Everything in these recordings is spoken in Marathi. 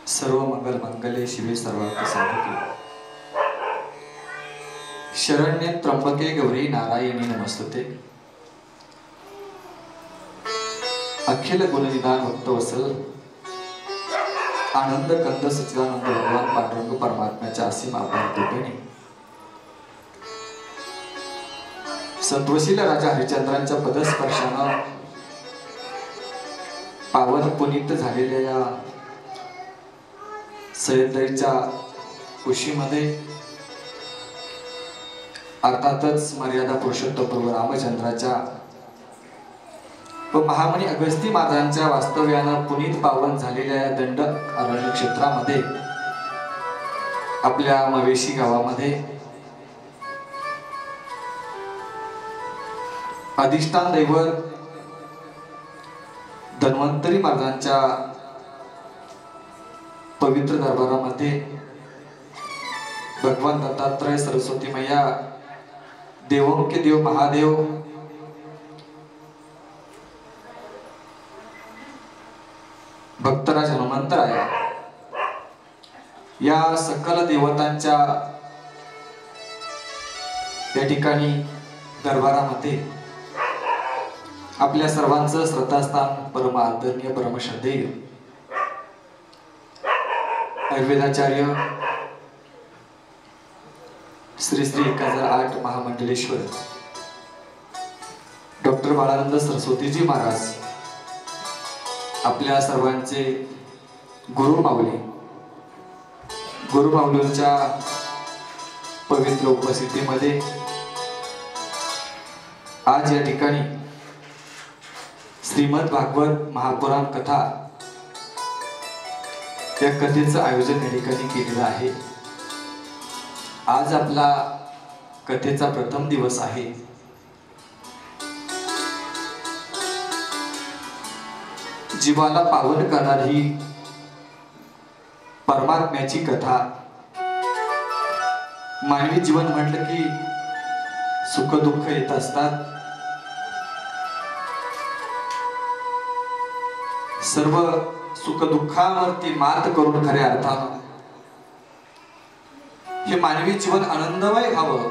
सर्व मंगल मंगले शिवे सर्वार्थ साधके शरण्ये त्र्यंबके गौरी नारायणी नमस्तुते। अखिल गुणनिधान भक्तवत्सल आनंद कंद सच्चिदानंद भगवान पांडुरंग परमात्म्याच्या असीम आभार कृपेने सत्वशील राजा हरिश्चंद्रांच्या पदस्पर्शानं पावन पुनीत झालेल्या या सह्याद्रीच्या कुशीमध्ये अर्थातच मर्यादा पुरुषोत्तम प्रभू रामचंद्राच्या व महामुनी अगस्ती महाराजांच्या वास्तव्यानं पुनीत पावन झालेल्या या दंड अरण्य क्षेत्रामध्ये आपल्या मवेशी गावामध्ये अधिष्ठान दैवत धन्वंतरी महाराजांच्या पवित्र दरबारामध्ये भगवान दत्तात्रय सरस्वती मैया देवों के देव महादेव भक्तराज हनुमंतराया या सकल देवतांच्या या ठिकाणी दरबारामध्ये आपल्या सर्वांचं श्रद्धास्थान परम आदरणीय परमश्रद्धेय आयुर्वेदाचार्य श्री श्री 1008 महामंडलेश्वर डॉक्टर बाळानंद सरस्वतीजी महाराज आपल्या सर्वांचे गुरु माऊलींच्या पवित्र उपस्थितीमध्ये आज या ठिकाणी श्रीमद भागवत महापुराण कथा या कथेचं आयोजन या ठिकाणी केलेलं आहे। आज आपला कथेचा प्रथम दिवस आहे। जीवाला पावन करणारी परमात्म्याची कथा। मानवी जीवन म्हटलं की सुख दुःख येत असतात। सर्व सुख दुःखावरती मात करून खऱ्या अर्थानं हे मानवी जीवन आनंदमय व्हावं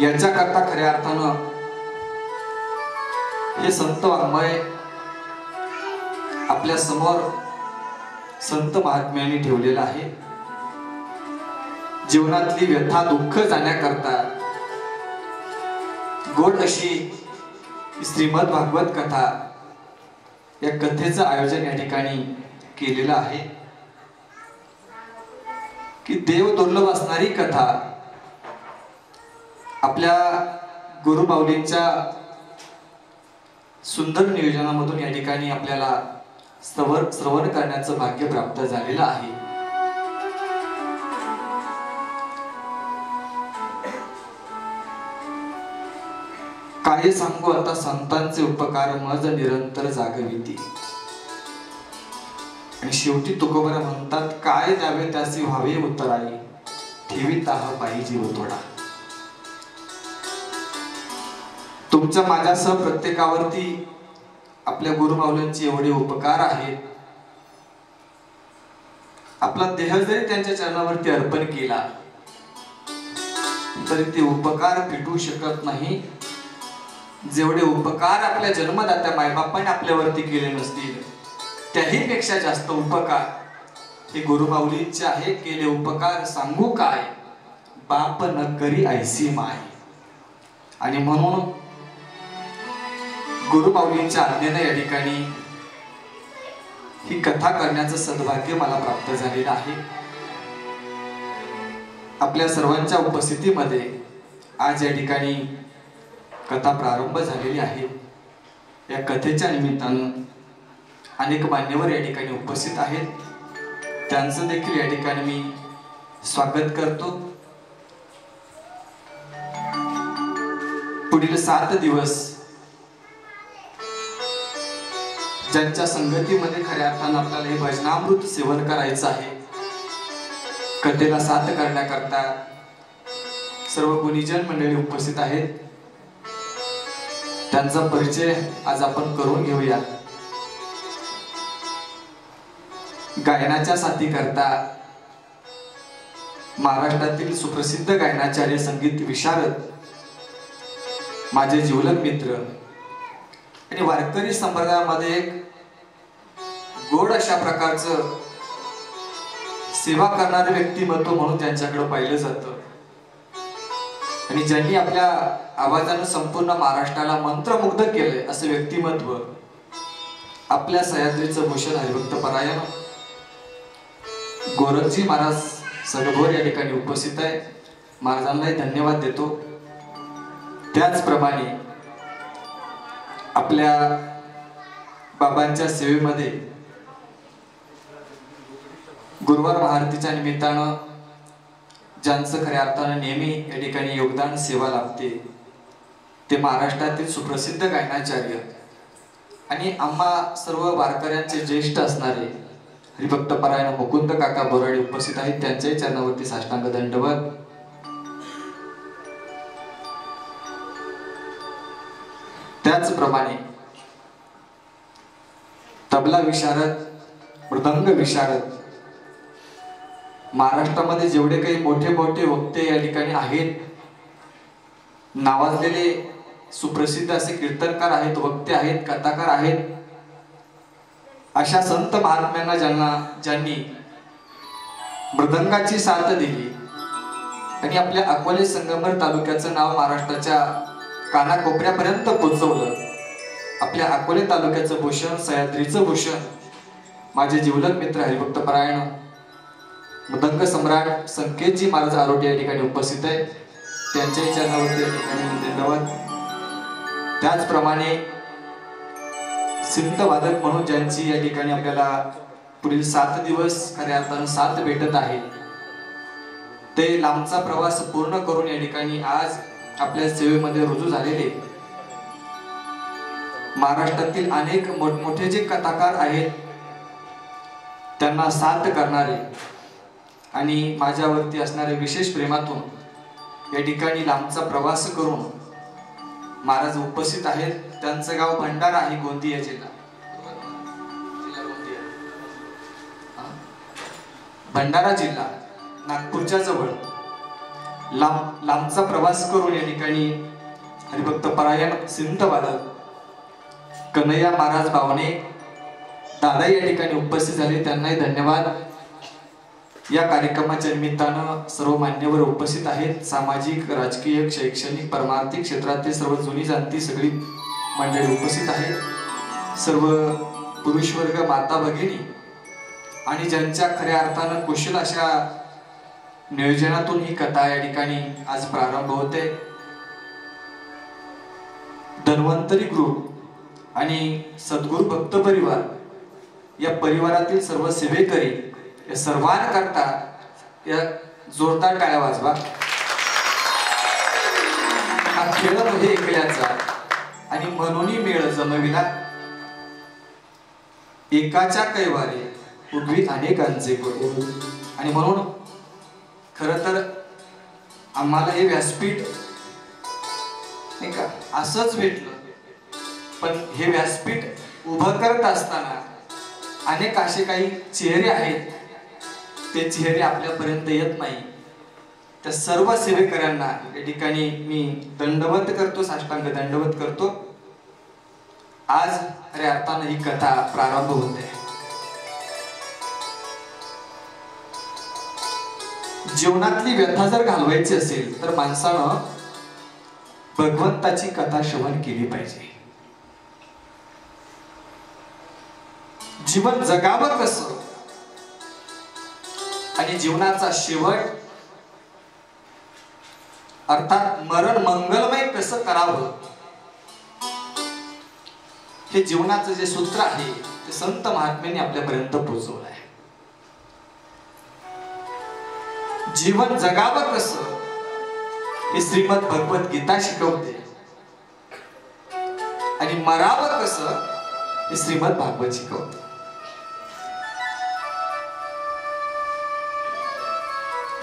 याच्याकरता खऱ्या अर्थानं हे संत वाङ्मय आपल्या समोर संत महात्म्यांनी ठेवलेलं आहे। जीवनातली व्यथा दुःख जाण्याकरता गोड अशी श्रीमद भागवत कथा या कथेचं आयोजन या ठिकाणी केलेलं आहे की देव दुर्लभ असणारी कथा आपल्या गुरु माऊलींच्या सुंदर नियोजनामधून या ठिकाणी आपल्याला श्रवण करण्याचं भाग्य प्राप्त झालेलं आहे। काय सांगू आता संतांचे उपकार मज निरंतर जागविती। आणि शेवटी तुकोबरा म्हणतात काय द्यावे त्यासी व्हावे उतराई ठेवीत हा पायी जीव थोडा। तुमच्या माझ्यासह प्रत्येकावरती आपल्या गुरु माऊलींचे एवढे उपकार आहेत। आपला देह जरी त्यांच्या चरणावरती अर्पण केला तरी ते उपकार फिटू शकत नाही। जेवढे उपकार आपल्या जन्मदात्या मायबापाने आपल्यावरती केले नसतील त्याही पेक्षा जास्त उपकार हे गुरु माऊलींचे आहे। केले उपकार सांगू काय बाप न करी ऐसी माय। आणि म्हणून गुरु माऊलींच्या आज्ञेने या ठिकाणी ही कथा करण्याचं सद्भाग्य मला प्राप्त झालेलं आहे। आपल्या सर्वांच्या उपस्थितीमध्ये आज या ठिकाणी कथा प्रारंभ झालेली आहे। या कथेच्या निमित्तानं अनेक मान्यवर या ठिकाणी उपस्थित आहेत। त्यांचं देखील या ठिकाणी मी स्वागत करतो। पुढील 7 दिवस ज्यांच्या संगतीमध्ये खऱ्या अर्थानं आपल्याला हे भजनामृत सेवन करायचं आहे कथेला साथ करण्याकरता सर्व गुणीजन मंडळी उपस्थित आहेत। त्यांचा परिचय आज आपण करून घेऊया। गायनाच्या साथी करता महाराष्ट्रातील सुप्रसिद्ध गायनाचार्य, संगीत विशारद, माझे जिवलग मित्र आणि वारकरी संप्रदायामध्ये एक गोड अशा प्रकारचं सेवा करणारे व्यक्तिमत्व म्हणून त्यांच्याकडे पाहिलं जातं. आणि ज्यांनी आपल्या आवाजानं संपूर्ण महाराष्ट्राला मंत्रमुग्ध केलंय असं व्यक्तिमत्व आपल्या सह्याद्रीचं भूषण हरिभक्त परायण गोरखजी महाराज सगभोर या ठिकाणी उपस्थित आहे. महाराजांनाही धन्यवाद देतो. त्याचप्रमाणे आपल्या बाबांच्या सेवेमध्ये गुरुवार महाआरतीच्या निमित्तानं ज्यांचं खऱ्या अर्थानं नेहमी या ठिकाणी योगदान सेवा लाभते ते महाराष्ट्रातील सुप्रसिद्ध गायनाचार्य आणि आम्हा सर्व वारकऱ्यांचे ज्येष्ठ असणारे हरिभक्त परायण मुकुंद काका बोराडे उपस्थित आहेत. त्यांच्याही चरणावरती साष्टांग दंडवत. त्याचप्रमाणे तबला विशारद, मृदंग विशारद, महाराष्ट्रामध्ये जेवढे काही मोठे मोठे वक्ते या ठिकाणी आहेत, नावाजलेले सुप्रसिद्ध असे कीर्तनकार आहेत, वक्ते आहेत, कथाकार आहेत, अशा संत महात्म्यांना ज्यांनी मृदंगाची साथ दिली आणि आपल्या अकोले संगमनेर तालुक्याचं नाव महाराष्ट्राच्या कानाकोपऱ्यापर्यंत पोहोचवलं. आपल्या अकोले तालुक्याचं भूषण, सह्याद्रीचं भूषण, माझे जिवलग मित्र हरिभक्त परायण मृदंग सम्राट संकेतजी महाराज आरोटे या ठिकाणी उपस्थित आहे. त्यांच्याही चरणावरती या ठिकाणी धन्यवाद. त्याचप्रमाणे सिंत वादक म्हणून ज्यांची या ठिकाणी आपल्याला पुढील 7 दिवस खऱ्या अर्थानं साथ भेटत आहे, ते लांबचा प्रवास पूर्ण करून या ठिकाणी आज आपल्या सेवेमध्ये रुजू झालेले महाराष्ट्रातील अनेक मोठमोठे जे कथाकार आहेत त्यांना साथ करणारे आणि माझ्यावरती असणारे विशेष प्रेमातून या ठिकाणी लांबचा प्रवास करून महाराज उपस्थित आहेत. त्यांचं गाव भंडारा आहे, गोंदिया जिल्हा. भंडारा जिल्हा नागपूरच्या जवळ लांबचा प्रवास करून या ठिकाणी हरिभक्त परायण सिंत वादक कन्हैया महाराज बावणे दादा या ठिकाणी उपस्थित झाले. त्यांनाही धन्यवाद. या कार्यक्रमाच्या निमित्तानं सर्व मान्यवर उपस्थित आहेत. सामाजिक, राजकीय, शैक्षणिक, परमार्थिक क्षेत्रातील सर्व जुनी जाणती सगळी मंडळी उपस्थित आहेत. सर्व पुरुष वर्ग, माता भगिनी आणि ज्यांच्या खऱ्या अर्थानं कुशल अशा नियोजनातून ही कथा या ठिकाणी आज प्रारंभ होते. धन्वंतरी ग्रुप आणि सद्गुरू भक्त परिवार या परिवारातील सर्व सेवेकरी या सर्वांकरता या जोरदार टाळ्या वाजवा. हा खेळ हे एकल्याचा आणि म्हणून मेळ जमविला, एकाच्या कैवारे उगवी अनेकांचे करू. आणि म्हणून खर तर आम्हाला हे व्यासपीठ नाही का असंच भेटलं, पण हे व्यासपीठ उभं करत असताना अनेक असे काही चेहरे आहेत, ते चेहरे आपल्यापर्यंत येत नाही. त्या सर्व सेवेकऱ्यांना या ठिकाणी मी दंडवत करतो, साष्टांग दंडवत करतो. आज खऱ्या अर्थानं ही कथा प्रारंभ होते. जीवनातली व्यथा जर घालवायची असेल तर माणसानं भगवंताची कथा श्रवण केली पाहिजे. जीवन जगावं कसं आणि जीवनाचा शेवट अर्थात मरण मंगलमय कसं करावं, हे जीवनाचं जे सूत्र आहे ते संत महात्म्यांनी आपल्यापर्यंत पोहोचवलं आहे. जीवन जगावं कसं हे श्रीमद भगवत गीता शिकवते आणि मरावं कसं हे श्रीमद भागवत शिकवते.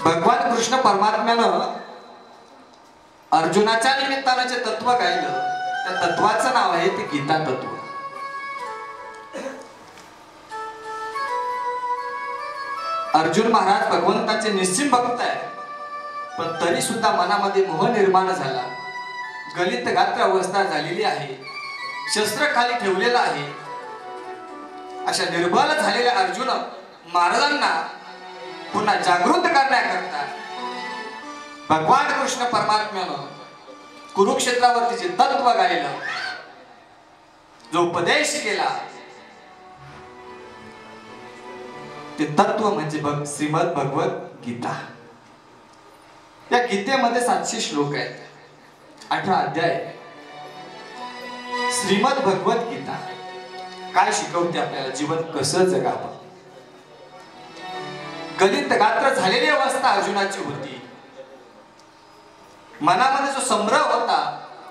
भगवान कृष्ण परमात्म्यानं अर्जुनाच्या निमित्तानं जे तत्व गायलं त्या तत्वाचं नाव आहे ते गीता तत्व. अर्जुन महाराज भगवंताचे निश्चित भक्त आहे, पण तरी सुद्धा मनामध्ये मोह निर्माण झाला. गलित गात्र अवस्था झालेली आहे, शस्त्र खाली ठेवलेलं आहे. अशा निर्बल झालेल्या अर्जुन महाराजांना पुन्हा जागृत करण्याकरता भगवान कृष्ण परमात्म्यानं कुरुक्षेत्रावरती जे तत्व गायलं, जो उपदेश केला, ते तत्व म्हणजे श्रीमद भगवत गीता. या गीतेमध्ये 700 श्लोक आहेत, 18 अध्याय. श्रीमद भगवत गीता काय शिकवते आपल्याला, जीवन कसं जगावं. गलित गात्र झालेली अवस्था अर्जुनाची होती. मनामध्ये जो संभ्रम होता,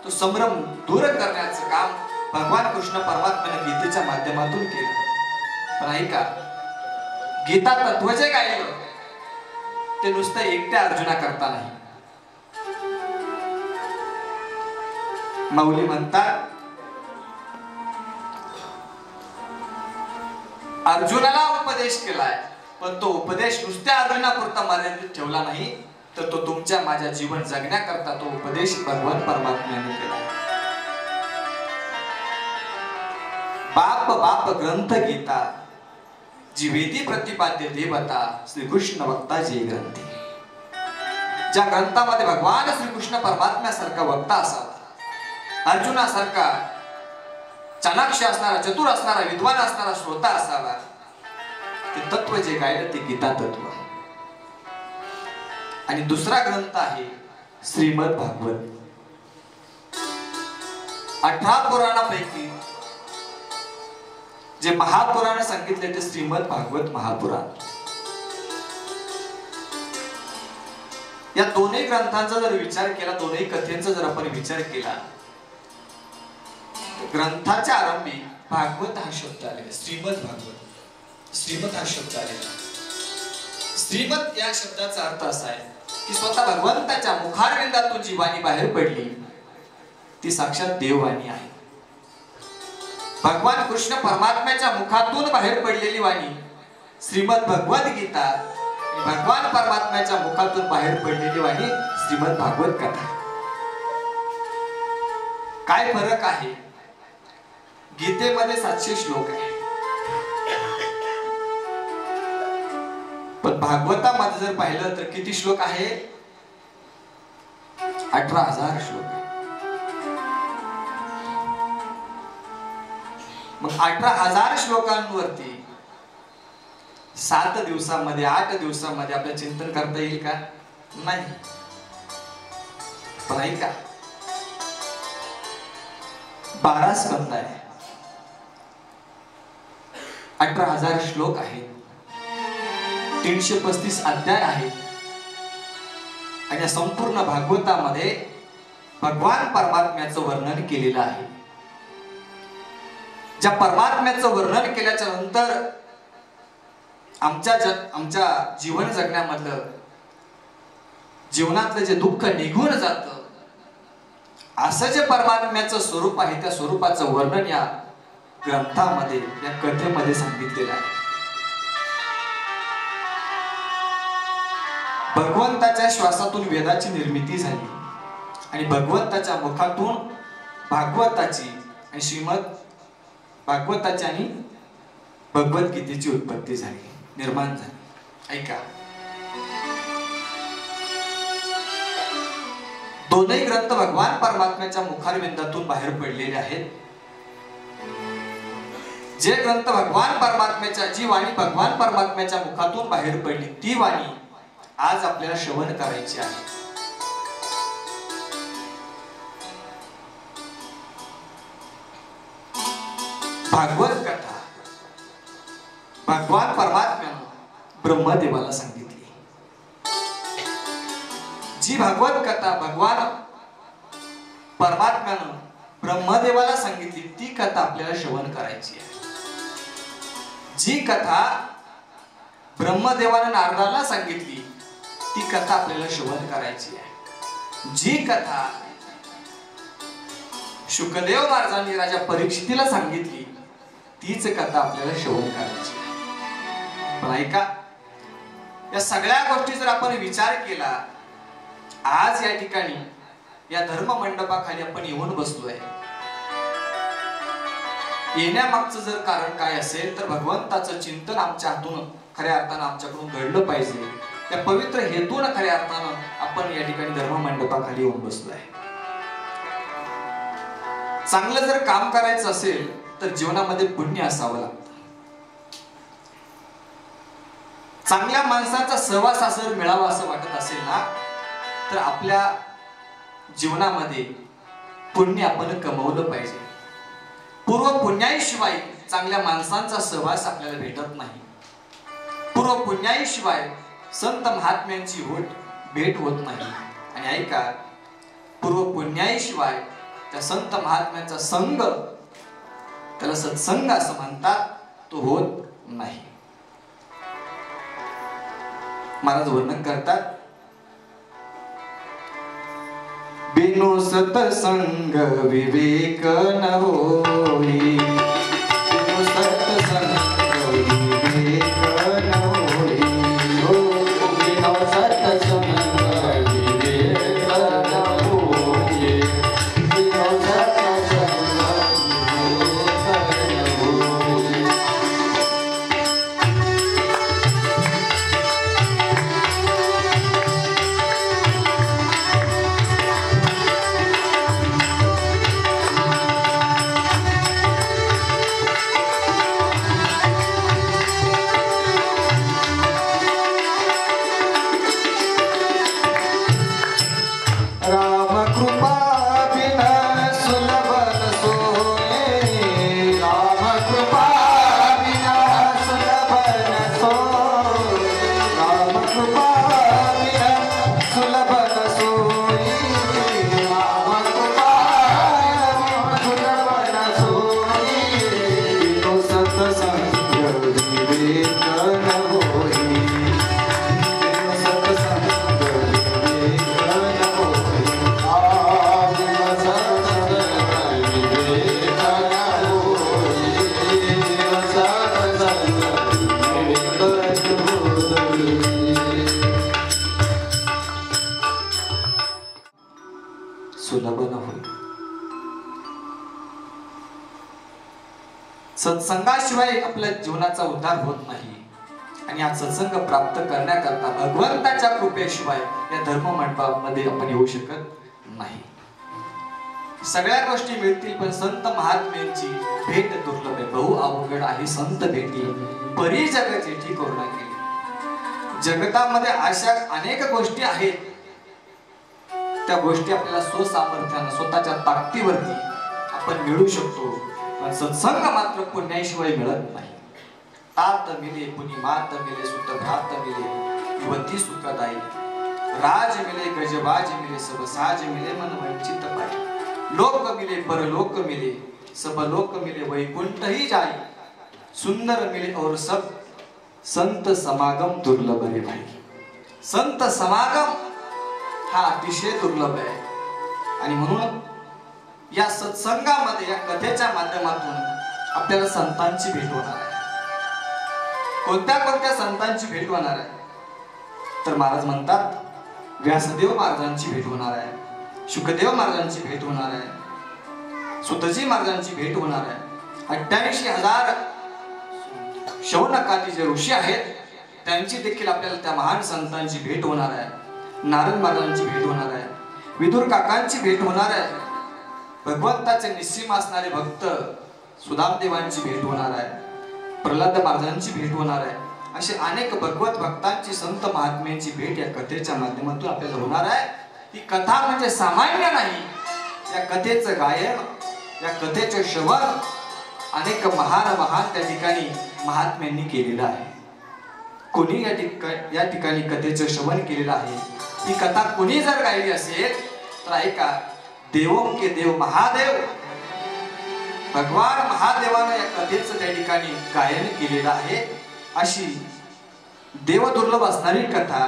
तो संभ्रम दूर करण्याचं काम भगवान कृष्ण परमात्म्याने गीतेच्या माध्यमातून केलं. पण ऐका, गीता तत्व जे गायलं ते नुसतं एकट्या अर्जुना करता नाही. माऊली म्हणतात, अर्जुनाला उपदेश केलाय, पण तो उपदेश नुसत्या अर्जुनापुरता मर्यादित ठेवला नाही, तर तो तुमच्या माझ्या जीवन जगण्याकरता तो उपदेश भगवान परमात्म्याने केला. बाप बाप ग्रंथ गीता, जी वेदी प्रतिपाद्य देवता श्रीकृष्ण वक्ता जे ग्रंथी. ज्या ग्रंथामध्ये भगवान श्रीकृष्ण परमात्म्यासारखा वक्ता असावा, अर्जुनासारखा चाणाक्ष असणारा, चतुर असणारा, विद्वान असणारा श्रोता असावा, ते तत्व जे गायलं ते गीता तत्व. आणि दुसरा ग्रंथ आहे श्रीमद भागवत. 18 पुराणापैकी जे महापुराण सांगितले ते श्रीमद भागवत महापुराण. या दोन्ही ग्रंथांचा जर विचार केला, दोन्ही कथेचा जर आपण विचार केला, ग्रंथाच्या आरंभी भागवत हा शब्द आलेला. श्रीमद भागवत, श्रीमद हा शब्द आलेला. श्रीमद या शब्दाचा अर्थ असा आहे की स्वतः भगवंताच्या मुखारविंदातून जी वाणी बाहेर पडली ती साक्षात देववाणी आहे. भगवान कृष्ण परमात्म्याच्या मुखातून बाहेर पडलेली वाणी श्रीमद भगवत गीता, भगवान परमात्म्याच्या मुखातून बाहेर पडलेली वाणी श्रीमद भागवत कथा. काय फरक आहे? गीतेमध्ये 700 श्लोक आहे, पण भागवतामध्ये जर पाहिलं तर किती श्लोक आहे? 18,000 श्लोक आहे. मग 18,000 श्लोकांवरती 7 दिवसामध्ये 8 दिवसामध्ये आपलं चिंतन करता येईल का? नाही. पण ऐका, 12 स्कंद आहे, 18,000 श्लोक आहेत, 335 अध्याय आहेत. आणि संपूर्ण भागवतामध्ये भगवान परमात्म्याचं वर्णन केलेलं आहे. ज्या परमात्म्याचं वर्णन केल्याच्या नंतर आमच्या जीवन जगण्यामधलं जीवनातलं जे दुःख निघून जातं, असं जे परमात्म्याचं स्वरूप आहे त्या स्वरूपाचं वर्णन या ग्रंथामध्ये, या कथेमध्ये सांगितलेलं आहे. भगवंताच्या श्वासातून वेदाची निर्मिती झाली आणि भगवंताच्या मुखातून भागवताची आणि श्रीमद भागवताची आणि भगवद्गीतेची उत्पत्ती झाली, निर्माण झाली. ऐका, दोनही ग्रंथ भगवान परमात्म्याच्या मुखारविंदातून बाहेर पडलेले आहेत. जे ग्रंथ भगवान परमात्म्याच्या, जी वाणी भगवान परमात्म्याच्या मुखातून बाहेर पडली, ती वाणी आज आपल्याला श्रवण करायची आहे. भागवत कथा भगवान परमात्म्यानं ब्रह्मदेवाला सांगितली. जी भागवत कथा भगवान परमात्म्यानं ब्रह्मदेवाला सांगितली, ती कथा आपल्याला श्रवण करायची आहे. जी कथा ब्रह्मदेवानं नारदाला सांगितली, ती कथा आपल्याला श्रवण करायची आहे. जी कथा शुकदेव महाराजांनी राजा परीक्षितीला सांगितली, तीच कथा आपल्याला श्रवण करायची आहे. पण ऐका, या सगळ्या गोष्टी जर आपण विचार केला, आज या ठिकाणी या धर्म मंडपाखाली आपण येऊन बसलोय, येण्यामागचं जर कारण काय असेल तर भगवंताचं चिंतन आमच्या हातून खऱ्या अर्थानं आमच्याकडून घडलं पाहिजे. त्या पवित्र हेतून खऱ्या अर्थानं आपण या ठिकाणी धर्म मंडपाखाली येऊन बसलोय. चांगलं जर काम करायचं असेल तर जीवनामध्ये पुण्य असावं लागतं. चांगल्या माणसाचा सहवास जर मिळावा असं वाटत असेल ना, तर आपल्या जीवनामध्ये पुण्य आपण कमवलं पाहिजे. पूर्व पुण्याईशिवाय चांगल्या माणसांचा सहवास आपल्याला भेटत नाही. पूर्व पुण्याईशिवाय संत महात्म्यांची भेट होत नाही. आणि ऐका, पूर्व पुण्याईशिवाय त्या संत महात्म्यांचा संग, त्याला सत्संग असं म्हणतात, तो होत नाही. महाराज वर्णन करतात, बिनु सत्संग विवेक न होई, बिनु सत्संग विवेक न होई, हो बिनु सत्संग विवेक न होई, बिनु सत्संग विवेक न होई. सत्संगाशिवाय आपल्या जीवनाचा उद्धार होत नाही. आणि हा सत्संग प्राप्त करण्याकरता भगवंताच्या कृपेशिवाय या धर्म मंडपामध्ये आपण येऊ शकत नाही. सगळ्या गोष्टी मिळतील पण संत महात्म्यांची भेट दुर्लभ आहे. बहु अवघड आहे संत भेटी, परी जग जेठी करुणा केली. जगतामध्ये अशा अनेक गोष्टी आहेत, त्या गोष्टी आपल्याला स्वसामर्थ्यानं स्वतःच्या ताकदीवरती आपण मिळू शकतो, पण सत्संग मात्र पुण्याशिवाय मिळत नाही. तात मिले पुनि मात मिले, सुत भ्रात मिले, युवती सुखदाई, राज मिले गजबाज मिले, सब साज मिले, मन वंचित पाई, लोक मिले परलोक मिले, सब लोक मिले, वैकुंठ ही जाई, सुंदर मिले और सब संत समागम दुर्लभ रे भाई. संत समागम हा अतिशय दुर्लभ आहे. आणि म्हणून या सत्संगामध्ये, या कथेच्या माध्यमातून आपल्याला संतांची भेट होणार आहे. कोणत्या कोणत्या संतांची भेट होणार आहे तर महाराज म्हणतात, व्यासदेव महाराजांची भेट होणार आहे, शुकदेव महाराजांची भेट होणार आहे, सुतजी महाराजांची भेट होणार आहे. 88,000 शौनकादी जे ऋषी आहेत त्यांची देखील आपल्याला त्या महान संतांची भेट होणार आहे. नारद महाराजांची भेट होणार आहे, विदुर काकांची भेट होणार आहे, भगवंताचे निस्सीम असणारे भक्त सुदामदेवांची भेट होणार आहे, प्रल्हाद महाराजांची भेट होणार आहे. असे अनेक भगवत भक्तांची, संत महात्म्यांची भेट या कथेच्या माध्यमातून आपल्याला होणार आहे. ही कथा म्हणजे सामान्य नाही. या कथेचं गायन, या कथेचे श्रवण अनेक महान त्या ठिकाणी महात्म्यांनी केलेलं आहे. कोणी या ठिकाणी कथेचं श्रवण केलेलं आहे. ही कथा कोणी जर गायली असेल तर ऐका, देवों के देव महादेव भगवान महादेवानं या कथेचं त्या ठिकाणी गायन केलेलं आहे. अशी देवदुर्लभ असणारी कथा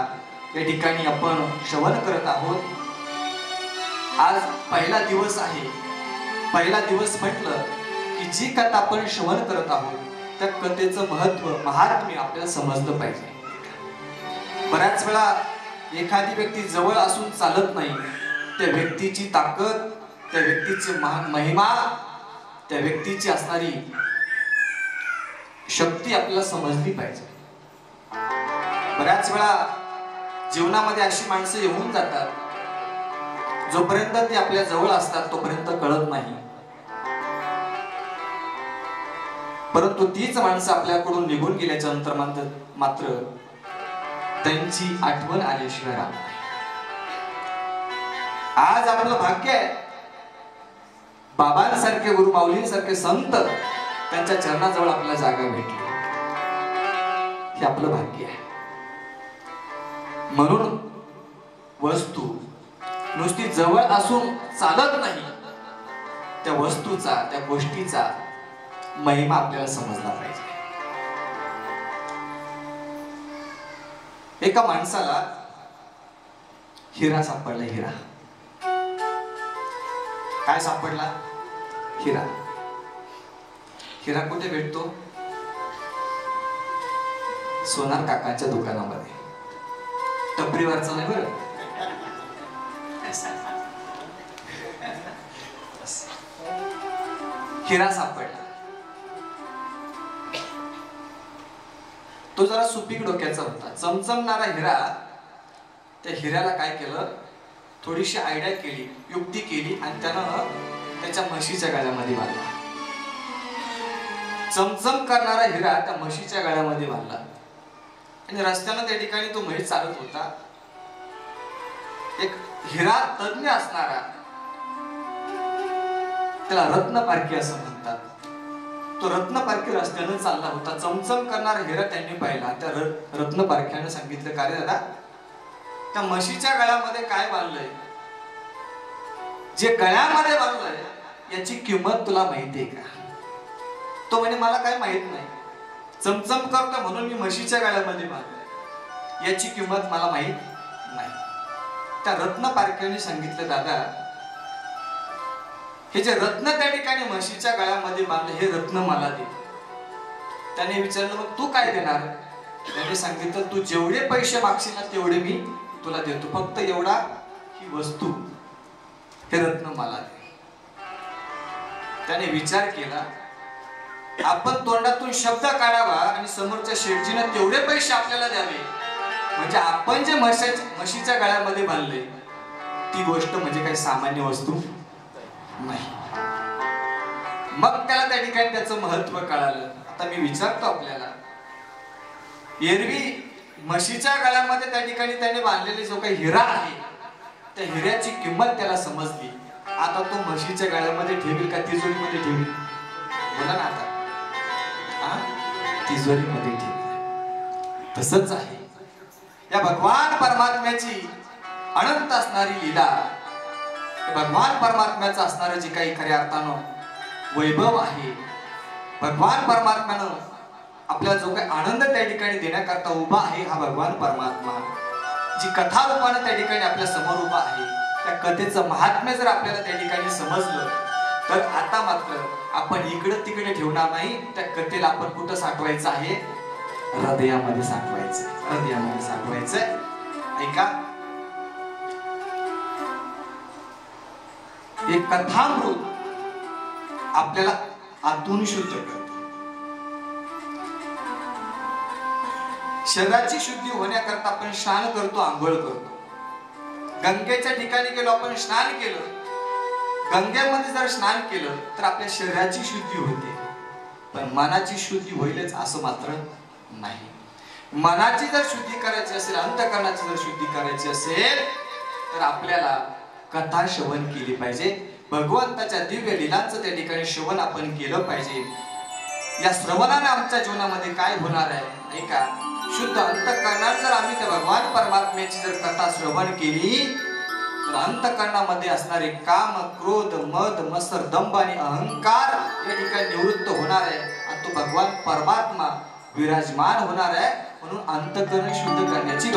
या ठिकाणी आपण श्रवण करत आहोत. आज पहिला दिवस आहे. पहिला दिवस म्हटलं की जी कथा आपण श्रवण करत आहोत त्या कथेचं महत्व, महात्म्य आपल्याला समजलं पाहिजे. बऱ्याच वेळा एखादी व्यक्ती जवळ असून चालत नाही, त्या व्यक्तीची ताकद, त्या व्यक्तीची महिमा, त्या व्यक्तीची असणारी शक्ती आपल्याला समजली पाहिजे. बऱ्याच वेळा जीवनामध्ये अशी माणसं येऊन जातात, जोपर्यंत ते आपल्या जवळ असतात तोपर्यंत कळत नाही, परंतु तीच माणसं आपल्याकडून निघून गेल्याच्या नंतर मात्र त्यांची आठवण आल्याशिवाय राहत नाही. आज आपलं भाग्य आहे, बाबांसारखे, गुरु माऊलींसारखे संत त्यांच्या चरणाजवळ आपल्याला जागा भेटली, हे आपलं भाग्य आहे. म्हणून वस्तू नुसती जवळ असून चालत नाही, त्या वस्तूचा, त्या गोष्टीचा महिमा आपल्याला समजला पाहिजे. एका माणसाला हिरा सापडला. हिरा काय सापडला? हिरा. हिरा कुठे भेटतो? सोनार काकांच्या दुकानामध्ये. टपरीवरचा नाही बरं. हिरा सापडला. तो जरा सुपीक डोक्याचा होता, चमचमणारा हिरा. त्या हिऱ्याला काय केलं, थोडीशी आयडिया केली, युक्ती केली आणि त्यानं त्याच्या म्हशीच्या गळ्यामध्ये बांधला. चमचम करणारा हिरा त्या म्हशीच्या गळ्यामध्ये बांधला आणि रस्त्यानं त्या ठिकाणी तो म्हैस चालत होता. एक हिरा तज्ञ असणारा, त्याला रत्नपारखी असं म्हणतात, तो रत्नपारखी रस्त्यानं चालला होता. चमचम करणारा हिरा त्यांनी पाहिला. त्या रत्नपारख्याने सांगितलं, का रे दादा, त्या म्हशीच्या गळ्यामध्ये काय बांधलंय? जे गळ्यामध्ये बांधलंय याची किंमत तुला माहितीये का? तो म्हणे, मला काय माहित नाही, चमचम करतो म्हणून मी म्हशीच्या गळ्यामध्ये बांधलंय, याची किंमत मला माहित नाही. त्या रत्नपारख्याने सांगितलं, दादा, हे जे रत्न त्या ठिकाणी म्हशीच्या गळ्यामध्ये बांधले, हे रत्न मला दे. त्याने विचारलं, मग तू काय देणार? त्याने सांगितलं, तू जेवढे पैसे मागशील ना तेवढे मी तुला देतो, फक्त एवढा, ही वस्तू, हे रत्न मला दे. त्याने विचार केला, आपण तोंडातून शब्द काढावा आणि समोरच्या शेठजीने तेवढे पैसे आपल्याला द्यावे, म्हणजे आपण जे म्हशीच्या गळ्यामध्ये बांधले ती गोष्ट म्हणजे काही सामान्य वस्तू नाही. मग त्याला त्या ठिकाणी त्याचं महत्व कळालं. आता मी विचारतो आपल्याला, एरवी म्हशीच्या गळ्यामध्ये त्या ठिकाणी त्याने बांधलेले जो काही हिरा आहे, त्या हिऱ्याची किंमत त्याला समजली. आता तो म्हशीच्या गळ्यामध्ये ठेवील का तिजोरीमध्ये ठेवील? बोला ना आता. तिजोरीमध्ये ठेवील. तसंच आहे या भगवान परमात्म्याची अनंत असणारी लीला, भगवान परमात्म्याचं असणारं जे काही खऱ्या अर्थानं वैभव आहे, भगवान परमात्म्यानं आपल्याला जो काही आनंद त्या ठिकाणी देण्याकरता उभा आहे, हा भगवान परमात्मा जी कथा रूपाने त्या ठिकाणी आपल्या समोर उभा आहे, त्या कथेचं महात्म्य जर आपल्याला त्या ठिकाणी समजलं तर आता मात्र आपण इकडं तिकडे ठेवणार नाही. त्या कथेला आपण कुठं साठवायचं आहे? हृदयामध्ये साठवायचं, हृदयामध्ये साठवायचं. ऐका, एक कथामृत आपल्याला आतून शुद्ध करते. शरीराची शुद्धी होण्याकरता आपण स्नान करतो, आंघोळ करतो. गंगेच्या ठिकाणी गेलो, आपण स्नान केलं, गंगेमध्ये जर स्नान केलं तर आपल्या शरीराची शुद्धी होते, पण मनाची शुद्धी होईलच असं मात्र नाही. मनाची जर शुद्धी करायची असेल, अंतःकरणाची जर शुद्धी करायची असेल तर आपल्याला कथा श्रवण केली पाहिजे. भगवंताच्या दिव्य लीलांचं त्या ठिकाणी श्रवण आपण केलं पाहिजे. या श्रवणाने आमच्या जीवनामध्ये काय होणार आहे? नाही का, शुद्ध अंतःकरणात जर आम्ही त्या भगवान परमात्म्याची जर कथा श्रवण केली तर अंतःकरणामध्ये असणारे काम, क्रोध, मद, मत्सर, दंभ आणि अहंकार या ठिकाणी निवृत्त होणार आहे आणि तो भगवान परमात्मा विराजमान होणार आहे. म्हणून अंतःकरण शुद्ध करण्याची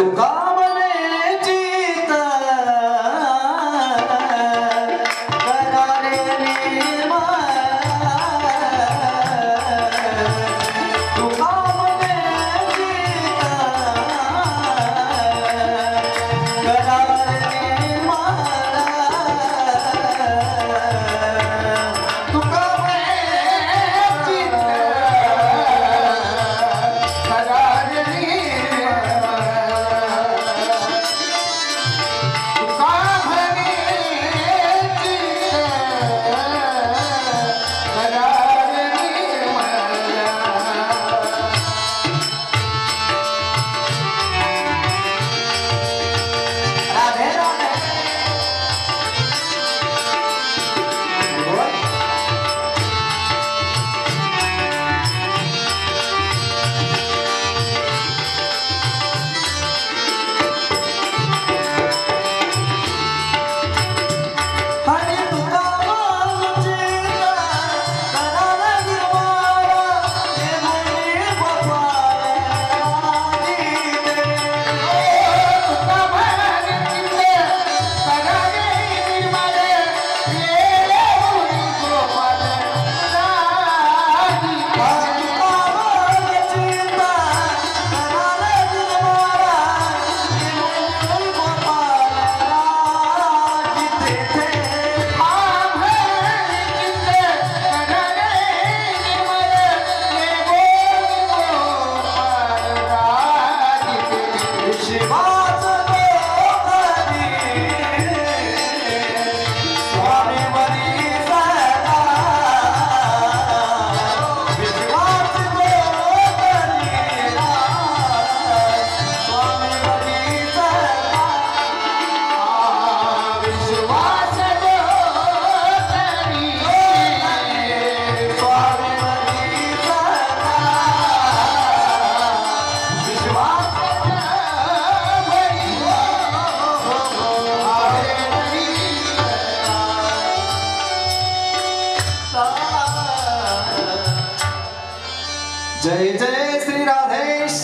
जय जय श्री राधेश.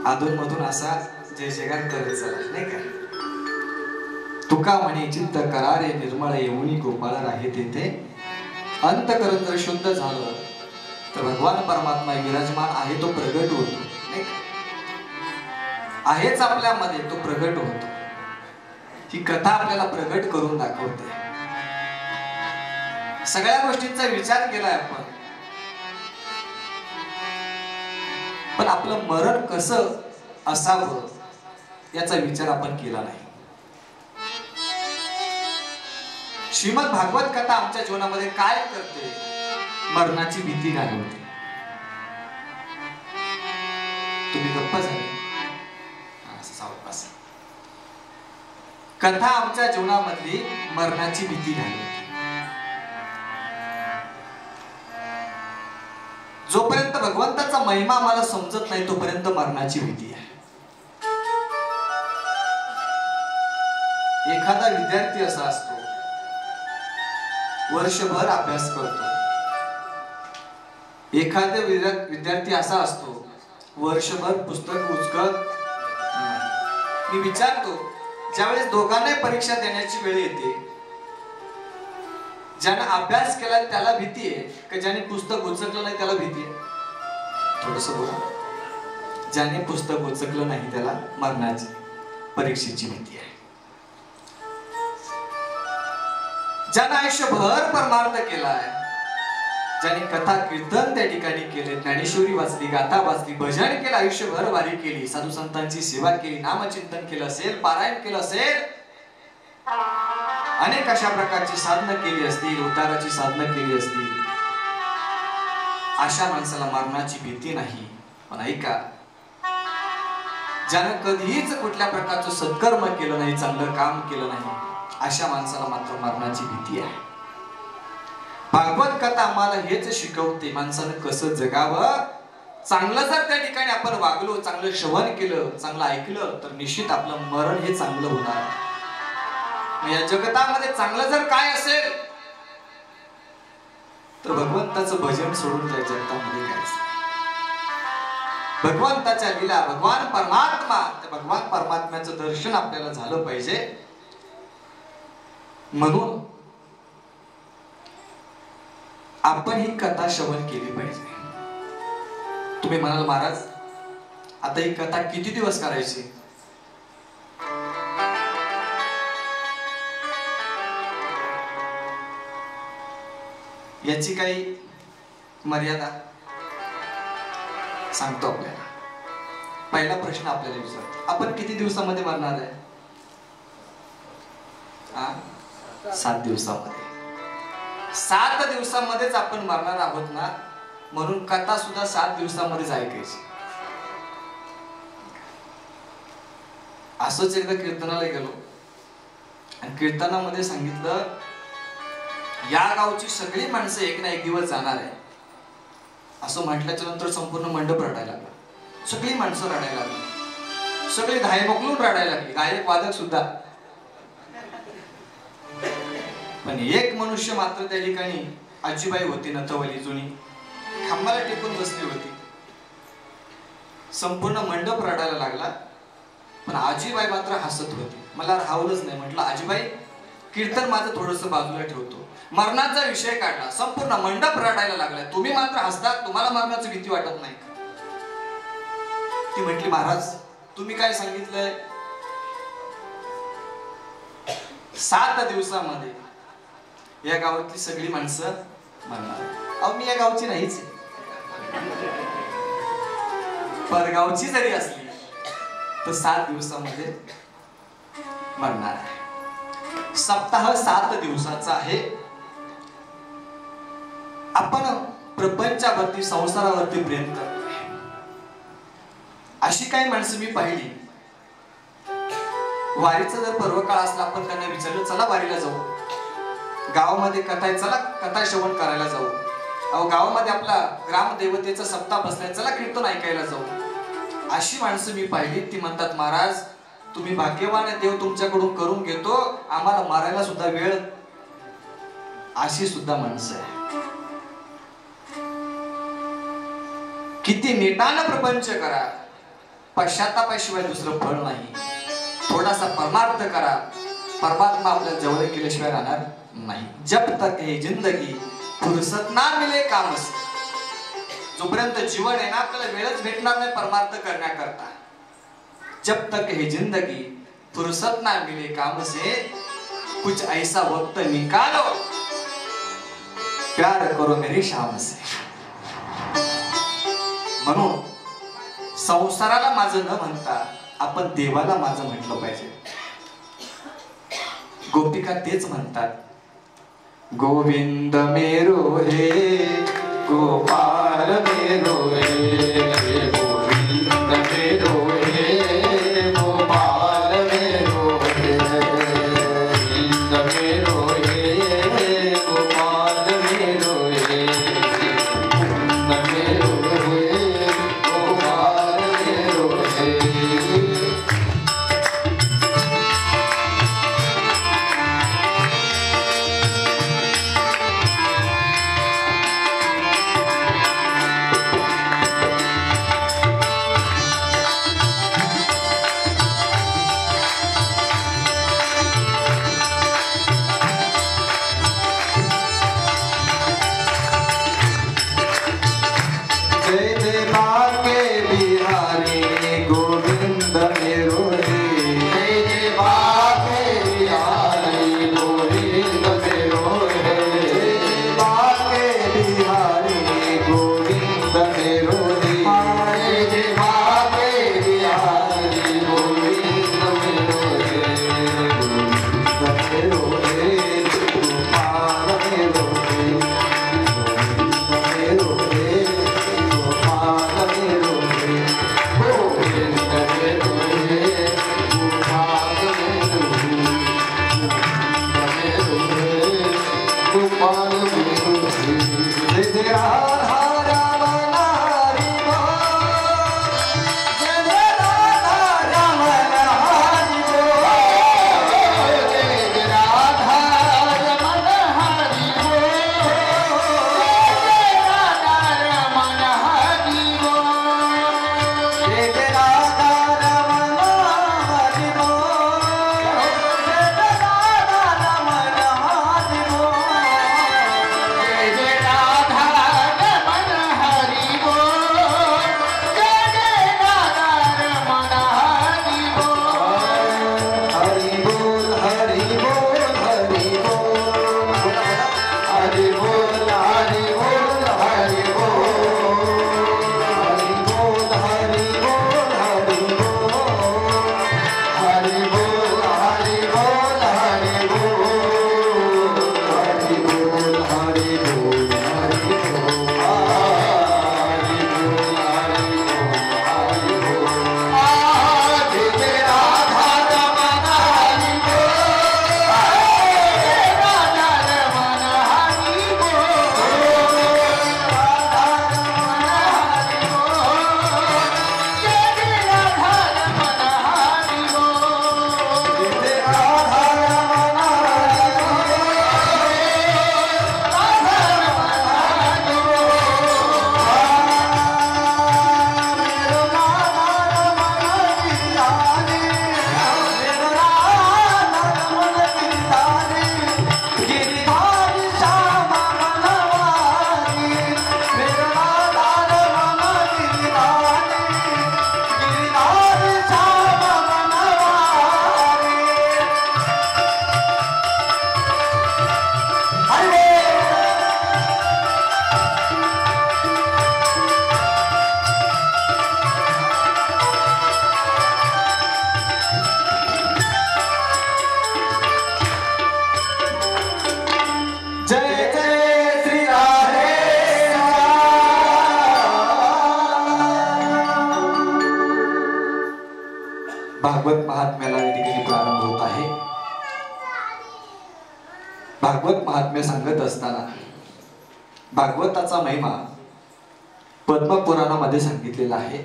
अधून मधून असा जय जयकार करत चला, नाही का? तुका म्हणे चित्त करारे निर्मळ येऊनी गोपाळ राहे तेथे. अंतकरण जर शुद्ध झालं तर भगवान परमात्मा विराजमान आहे, तो प्रगट होतो, नाही का? आहेच आपल्यामध्ये, तो प्रगट होतो. ही कथा आपल्याला प्रगट करून दाखवते. सगळ्या गोष्टींचा विचार केलाय आपण, पण आपलं मरण कसं असावं याचा विचार आपण केला नाही. श्रीमद भागवत कथा आमच्या जीवनामध्ये काय करते? मरणाची भीती घालवते. तुम्ही गप्प झाले? कथा आमच्या जीवनामधली मरणाची भीती घालवते. जोपर्यंत भगवंताचा महिमा आम्हाला समजत नाही तोपर्यंत मरणाची भीती आहे. एखादा विद्यार्थी असा असतो, वर्षभर अभ्यास करतो. एखादा विद्यार्थी असा असतो, वर्षभर पुस्तक उचकत. मी विचारतो, ज्यावेळेस दोघांना परीक्षा देण्याची वेळ येते, ज्याने अभ्यास केला त्याला भीती आहे का ज्याने पुस्तक उचकलं नाही त्याला भीती आहे? थोडस बोला. ज्याने पुस्तक उचकलं नाही त्याला मरणाची, परीक्षेची भीती आहे. ज्याने आयुष्यभर परमार्थ केलाय, ज्याने कथा कीर्तन त्या ठिकाणी केले, ज्ञानेश्वरी वाचली, गाथा वाचली, भजन केलं, आयुष्यभर वारी केली, साधू संतांची सेवा केली, नामचिंतन केलं असेल, पारायण केलं असेल, अनेक अशा प्रकारची साधना केली असतील, उद्धाराची साधना केली असतील, अशा माणसाला मरणाची भीती नाही. पण ऐका, ज्यानं कधीच कुठल्या प्रकारचं सत्कर्म केलं नाही, चांगलं काम केलं नाही, अशा माणसाला मात्र मरणाची भीती आहे. भागवत कथा आम्हाला हेच शिकवते, माणसानं कसं जगावं. चांगलं जर त्या ठिकाणी आपण वागलो, चांगलं श्रवण केलं, चांगलं ऐकलं, तर निश्चित आपलं मरण हे चांगलं होणार. या जगतामध्ये चांगलं जर काय असेल तर भगवंताचं भजन सोडून त्या जगतामध्ये जायचं. भगवंताच्या लीला, भगवान परमात्मा, त्या भगवान परमात्म्याचं दर्शन आपल्याला झालं पाहिजे. म्हणून आपण ही कथा श्रवण केली पाहिजे. तुम्ही म्हणाल, महाराज आता ही कथा किती दिवस करायची? याची काही मर्यादा सांगतो आपल्याला. पहिला प्रश्न आपल्याला विचारतो, आपण किती दिवसामध्ये मरणार आहे? 7 दिवसामध्ये. 7 दिवसामध्येच आपण मरणार आहोत ना, म्हणून कथा सुद्धा 7 दिवसामध्येच ऐकायची. असंच एकदा कीर्तनाला गेलो आणि कीर्तनामध्ये सांगितलं, या गावची सगळी माणसं एक ना एक दिवस जाणार आहे. असं म्हटल्याच्या नंतर संपूर्ण मंडप रडायला लागला. सगळी माणसं रडायला लागली, सगळी धाय मोकलून रडायला लागली, गायक वादक सुद्धा. पण एक मनुष्य मात्र त्या ठिकाणी, आजीबाई होती नथवली जुनी, खांबाला टेकून बसली होती. संपूर्ण मंडप रडायला लागला, पण आजीबाई मात्र हसत होती. मला राहवलंच नाही. म्हटलं, आजीबाई कीर्तन माझं थोडस बाजूला ठेवतो. मरणाचा विषय काढला, संपूर्ण मंडप रडायला लागलाय, तुम्ही मात्र हसतात, तुम्हाला मरणाची भीती वाटत नाही का? ती म्हटली, महाराज तुम्ही काय सांगितलंय? 7 दिवसामध्ये या गावातली सगळी माणसं मरणार. अहो, मी या गावची नाहीच, परगावची जरी असली तर 7 दिवसामध्ये मरणार आहे. सप्ताह 7 दिवसाचा आहे. आपण प्रपंचावरती, संसारावरती प्रेम करतोय. अशी काही माणसं मी पाहिली, वारीचा जर पर्व काळ असला, आपण त्यांना विचारलं, चला वारीला जाऊ, गावामध्ये कथा आहे, चला कथा श्रवण करायला जाऊ, अहो गावामध्ये आपला ग्रामदेवतेचा सप्ताह बसलाय, चला कीर्तन ऐकायला जाऊ. अशी माणसं मी पाहिली. ती म्हणतात, महाराज तुम्ही भाग्यवान आहे, देव तुमच्याकडून करून घेतो, आम्हाला मारायला सुद्धा वेळ अशी सुद्धा माणसं आहे. किती नेटानं प्रपंच करा, पश्चातापाशिवाय दुसरं फळ नाही. थोडासा परमार्थ करा, परमात्मा आपल्या जवळ केल्याशिवाय राहणार नाही. जब तक हे जिंदगी फुरसत ना मिले काम से, जोपर्यंत जीवन आहे ना आपल्याला वेळच भेटणार नाही परमार्थ करण्याकरता. जब तक हे जिंदगी फुरसत ना मिले काम से, कुछ ऐसा वक्त निकालो प्यार करो मेरी शाम से. म्हणून संसाराला माझं न म्हणता आपण देवाला माझं म्हटलं पाहिजे. गोपिका तेच म्हणतात, गोविंद मेरो हे गोपाल मेरो हे, गोविंद मेरो हे गोपाल मेरो हे, गोविंद मेरो हे गोपाल मेरो हे, गोविंद मेरो हे गोपाल मेरो हे. भागवत महात्म्याला या ठिकाणी प्रारंभ होत आहे. भागवत महात्म्य सांगत असताना भागवताचा महिमा पद्मपुराणामध्ये सांगितलेला आहे.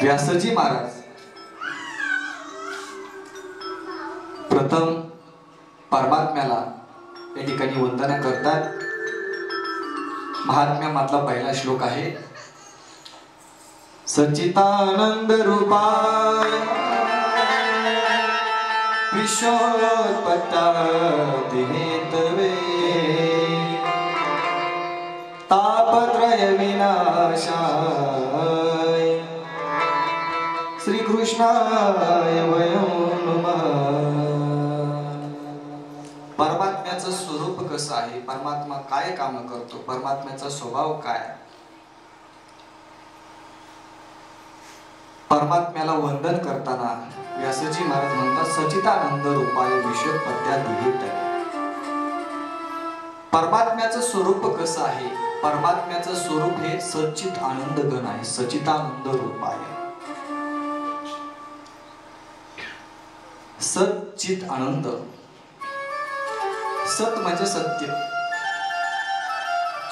व्यासजी महाराज प्रथम परमात्म्याला या ठिकाणी वंदना करतात. महात्म्यामधला पहिला श्लोक आहे, सच्चिदानंद रूपाय विश्वोत्पत्त्यादि हेतवे तापत्रय विनाशाय श्री कृष्णाय वयं नमः. परमात्म्याचं स्वरूप कसं आहे, परमात्मा काय काम करतो, परमात्म्याचा स्वभाव काय, परमात्म्याला वंदन करताना व्यासजी महाराज म्हणतात, सच्चिदानंद रूपाय विश्वोत्पत्त्यादि हेतवे. परमात्म्याचं स्वरूप कसं आहे, परमात्म्याचं स्वरूप हे सच्चित आनंद घन आहे. सच्चिदानंद रूपाय, सच्चित आनंद. सत म्हणजे सत्य,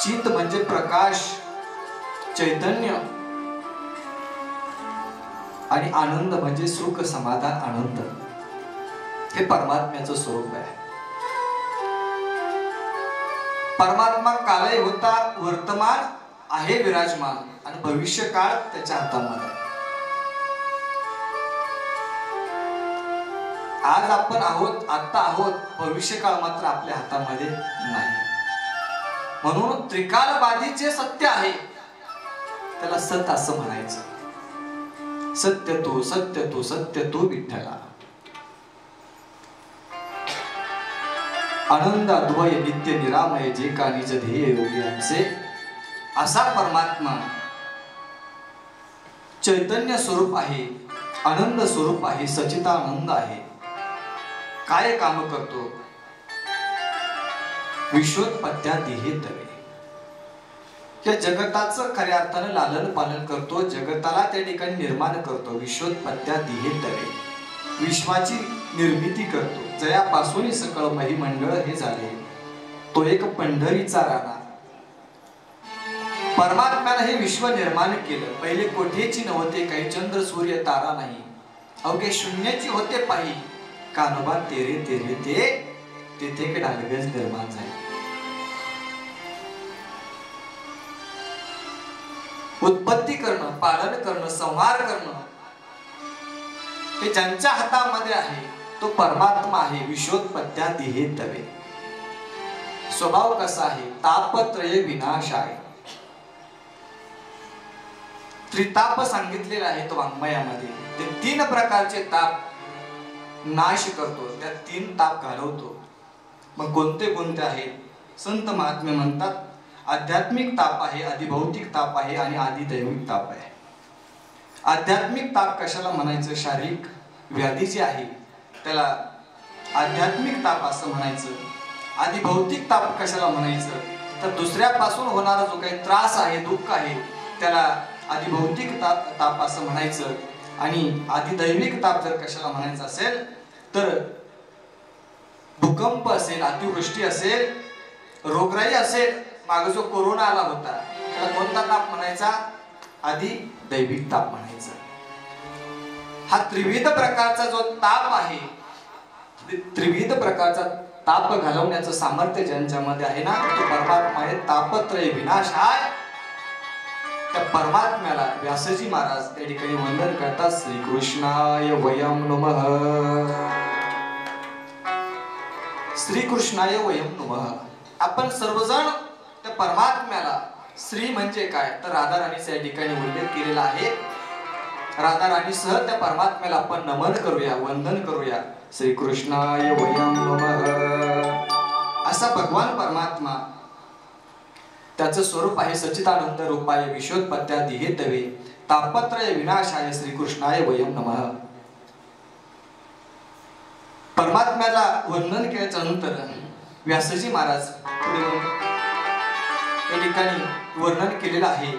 चित म्हणजे प्रकाश, चैतन्य, आणि आनंद म्हणजे सुख, समाधान, आनंद. हे परमात्म्याचं स्वरूप आहे. परमात्मा कालही होता, वर्तमान आहे विराजमान, आणि भविष्य काळ त्याच्या हातामध्ये. आज आपण आहोत, आता आहोत, भविष्य काळ मात्र आपल्या हातामध्ये नाही. म्हणून त्रिकालबाधी जे सत्य आहे त्याला सत असं म्हणायचं. सत्य तू, सत्य तू, सत्य तू विठ्ठला. आनंद अद्वय नित्य निरामय जे का निज ध्येय योग्यांचे. असा परमात्मा चैतन्य स्वरूप आहे, आनंद स्वरूप आहे, सच्चिदानंद आहे. काय काम करतो, विश्वोत्पत्त्यादि हेतवे. या जगताचं खऱ्या अर्थानं लालन पालन करतो, जगताला त्या ठिकाणी निर्माण करतो. विश्वोत्पत्त्यादि हेतवे, विश्वाची निर्मिती करतो. जयापासून सकळ महिमंडळ हे झाले, तो एक पंढरीचा राणा. परमात्म्याने हे विश्व निर्माण केलं. पहिले कोठेची नव्हते, काही चंद्र सूर्य तारा नाही, अवघे शून्याची होते पाही. कानोबा तेरे तेरे ते तेथे के ढालगज निर्माण झाले. उत्पत्ती करणं, पालन करणं, संहार करणं हे ज्यांच्या हातामध्ये आहे तो परमात्मा आहे. विश्वोत्पत्त्यादि हेतवे. स्वभाव कसा आहे, तापत्रय विनाशाय. त्रिताप सांगितलेला आहे तो वाङ्मयामध्ये. ते 3 प्रकारचे ताप नाश करतो, त्या 3 ताप घालवतो. मग कोणते कोणते आहेत, संत महात्मे म्हणतात, आध्यात्मिक ताप आहे, अधिभौतिक ताप आहे, आणि आदिदैविक ताप आहे. आध्यात्मिक ताप कशाला म्हणायचं, शारीरिक व्याधी जी आहे त्याला आध्यात्मिक ताप असं म्हणायचं. आदिभौतिक ताप कशाला म्हणायचं, तर दुसऱ्यापासून होणारा जो काही त्रास आहे, दुःख आहे, त्याला आदिभौतिक ताप असं म्हणायचं. आणि आदिदैविक ताप जर कशाला म्हणायचं असेल तर भूकंप असेल, अतिवृष्टी असेल, रोगराई असेल, मागे जो कोरोना आला होता त्याला कोणता ताप म्हणायचा, आदिदैविक ताप म्हणायचा. हा त्रिविध प्रकारचा जो ताप आहे, त्रिविध प्रकारचा ताप घालवण्याचं सामर्थ्य ज्यांच्यामध्ये आहे ना, तो परमात्मा आहे. तापत्रय विनाशाय. त्या परमात्म्याला व्यासजी महाराज त्या ठिकाणी वंदन करतात. श्री कृष्णाय वयं नमः. श्री कृष्णाय वयं नमः. आपण सर्वजण त्या परमात्म्याला, श्री म्हणजे काय तर राधा राणीचा या ठिकाणी उल्लेख केलेला आहे. राधा राणीसह त्या परमात्म्याला आपण नमन करूया, वंदन करूया. श्री कृष्णाय वयं नमः. असा भगवान परमात्मा, त्याचं स्वरूप आहे सच्चिदानंद रूपाय विश्वोत्पत्त्यादि हेतवे तापत्रय विनाशाय श्री कृष्णाय वयं नमः. परमात्म्याला वंदन केल्याच्या नंतर व्यासजी महाराज पुढे या ठिकाणी वर्णन केलेलं आहे.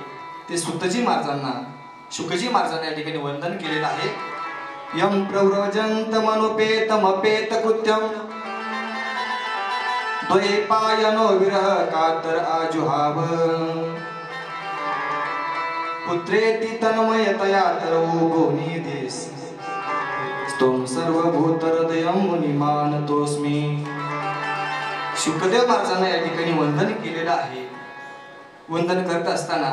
ते सुतजी महाराजांना, शुकजी महाराजांना या ठिकाणी वंदन केलेलं आहे. यम प्रव्रजन्तमनुपेतमपेत कृत्यम द्वैपायनो विरह कातर आजुहाव पुत्रेति तन्मयतया तरवो निदेश स्तोम सर्वभूत हृदयं मुनिमानतोस्मि शुकदेव महाराजांना या ठिकाणी वंदन केलेलं आहे. वंदन करत असताना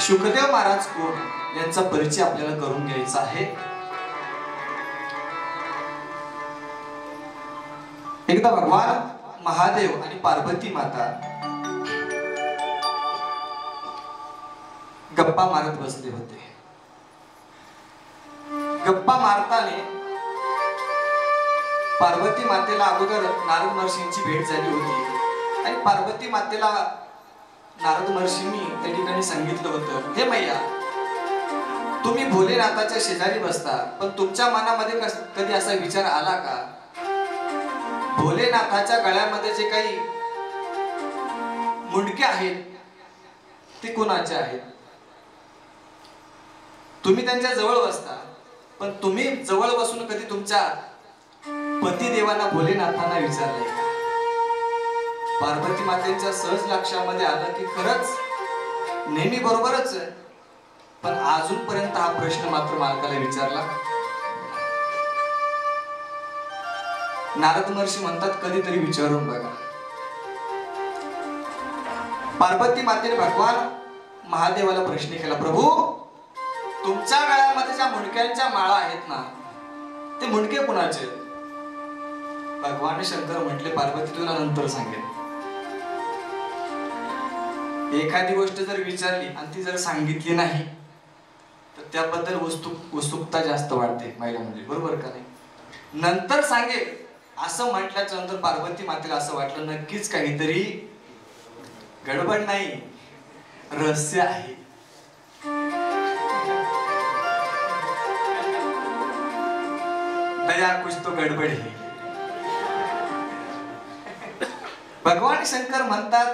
शुकदेव महाराज कोण यांचा परिचय आपल्याला करून घ्यायचा आहे. एकदा भगवान महादेव आणि पार्वती माता गप्पा मारत बसले होते. गप्पा मारताना पार्वती मातेला अगोदर नारद महर्षींची भेट झाली होती आणि पार्वती मातेला नारद महर्षींनी त्या ठिकाणी सांगितलं होतं, हे मैया, तुम्ही भोलेनाथाच्या शेजारी बसता, पण तुमच्या मनामध्ये कधी असा विचार आला का, भोलेनाथाच्या गळ्यामध्ये जे काही मुंडके आहेत ते कोणाचे आहेत? तुम्ही त्यांच्या जवळ बसता, पण तुम्ही जवळ बसून कधी तुमच्या पतिदेवांना भोलेनाथांना विचारले का? पार्वती मातेच्या सहज लक्षामध्ये आलं की खरंच नेहमी बरोबरच आहे, पण अजूनपर्यंत हा प्रश्न मात्र मालकाला विचारला. नारद महर्षी म्हणतात, कधीतरी विचारून बघा. पार्वती मातेने भगवान महादेवाला प्रश्न केला, प्रभू, तुमच्या गळ्यामध्ये ज्या मुंडक्यांच्या माळा आहेत ना, ते मुंडके कुणाचे? भगवान शंकर म्हटले, पार्वती तुला नंतर सांगेल. एखादी गोष्ट जर विचारली आणि ती जर सांगितली नाही तर त्याबद्दल उत्सुकता जास्त वाढते महिलांमध्ये, बरोबर का नाही? नंतर सांगेल असं म्हटल्याच्या नंतर पार्वती मातेला असं वाटलं, नक्कीच काहीतरी गडबड नाही, रहस्य आहे. दया कुछ तो गडबड है. भगवान शंकर म्हणतात,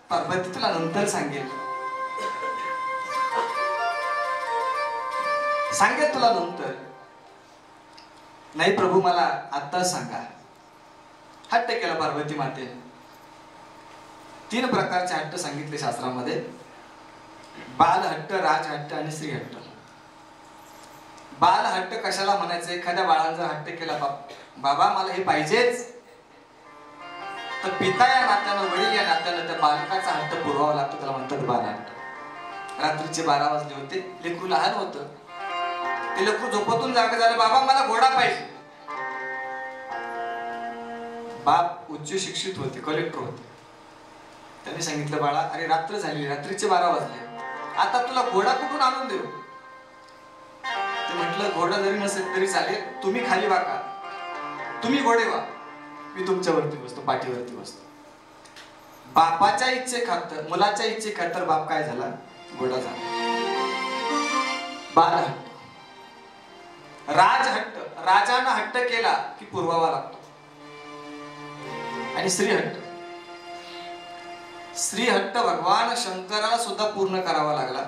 पार्वती तुला नंतर सांगेल तुला नंतर. नाही प्रभू, मला आता सांगा. हट्ट केला पार्वती मातेने. 3 प्रकारचे हट्ट सांगितले शास्त्रामध्ये, बालहट्ट, राजहट्ट आणि श्रीहट्ट. बालहट्ट कशाला म्हणायचं? एखाद्या बाळाने जर हट्ट केला, बाबा मला हे पाहिजेच, तर पिता या नात्यानं, वडील या नात्यानं त्या बालकाचा हट्ट पुरवावा लागतो. त्याला म्हणतात बालहट्ट. रात्रीचे 12 वाजले होते, लेकरू लहान होतं. ते लेकरू झोपतून जागे झालं, बाबा मला घोडा पाहिजे. बाप उच्च शिक्षित होते, कलेक्टर होते. त्यांनी सांगितलं, बाळा, अरे रात्र झाली, रात्रीचे 12 वाजले, आता तुला घोडा कुठून आणून देऊ? ते म्हटलं, घोडा जरी नसेल तरी चालेल, तुम्ही खाली वाका, तुम्ही घोडे व्हा, मी तुमच्यावरती बसतो, पाठीवरती बसतो. बापाच्या इच्छे खातर, मुलाच्या इच्छे खातर बाप काय झाला? घोडा झाला. बालहट्ट. राजहट्ट, राजानं हट्ट केला की पुरवावा लागतो. आणि श्रीहट्ट. श्रीहट्ट भगवान शंकराला सुद्धा पूर्ण करावा लागला,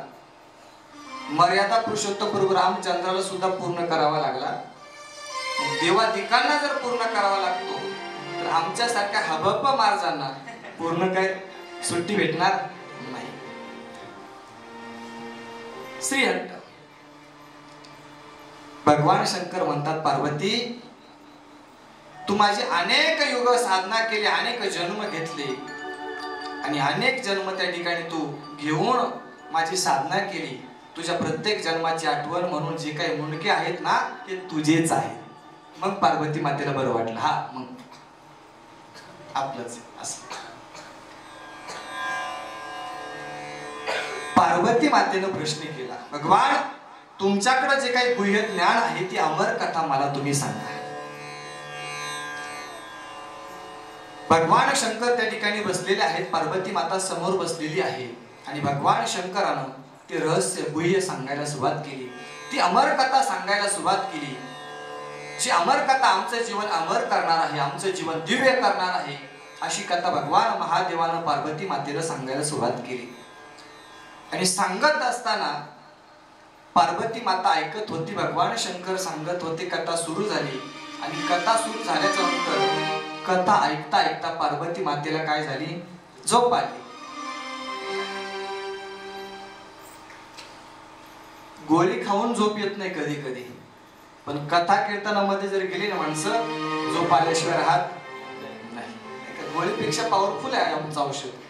मर्यादा पुरुषोत्तम प्रभू रामचंद्राला सुद्धा पूर्ण करावा लागला. देवादिकांना जर पूर्ण करावा लागतो तर आमच्यासारख्या हबप महाराजांना पूर्ण काय सुट्टी भेटणार नाही. श्रीहट्ट. भगवान शंकर म्हणतात, पार्वती, तू माझी अनेक युग साधना केली, अनेक जन्म घेतले आणि अनेक जन्म त्या ठिकाणी तू घेऊन माझी साधना केली. तुझ्या प्रत्येक जन्माची आठवण म्हणून जे काही मुंडके आहेत ना, ते तुझेच आहेत. मग पार्वती मातेला बरं वाटलं, हा मग आपलंच असं. पार्वती मातेनं प्रश्न केला, भगवान, तुमच्याकडे जे काही गुह्य ज्ञान आहे ती अमर कथा मला तुम्ही सांगा. भगवान शंकर त्या ठिकाणी बसलेले आहेत, पार्वती माता समोर बसलेली आहे आणि भगवान शंकरानं ते रहस्य गुह्य सांगायला सुरुवात केली. ती अमर कथा सांगायला सुरुवात केली. जी अमर कथा आमचं जीवन अमर करणार आहे, आमचं जीवन दिव्य करणार आहे, अशी कथा भगवान महादेवानं पार्वती मातेला सांगायला सुरुवात केली. आणि सांगत असताना पार्वती माता ऐकत होती, भगवान शंकर सांगत होते. कथा सुरू झाली आणि कथा सुरू झाल्याच्या नंतर कथा ऐकता ऐकता पार्वती मातेला काय झाली? झोप आली. गोळी खाऊन झोप येत नाही कधी कधी, पण कथा कीर्तनामध्ये जर गेली ना माणसं, झोप आल्याशिवाय राहत नाही. गोळीपेक्षा पॉवरफुल आहे आमचं औषध.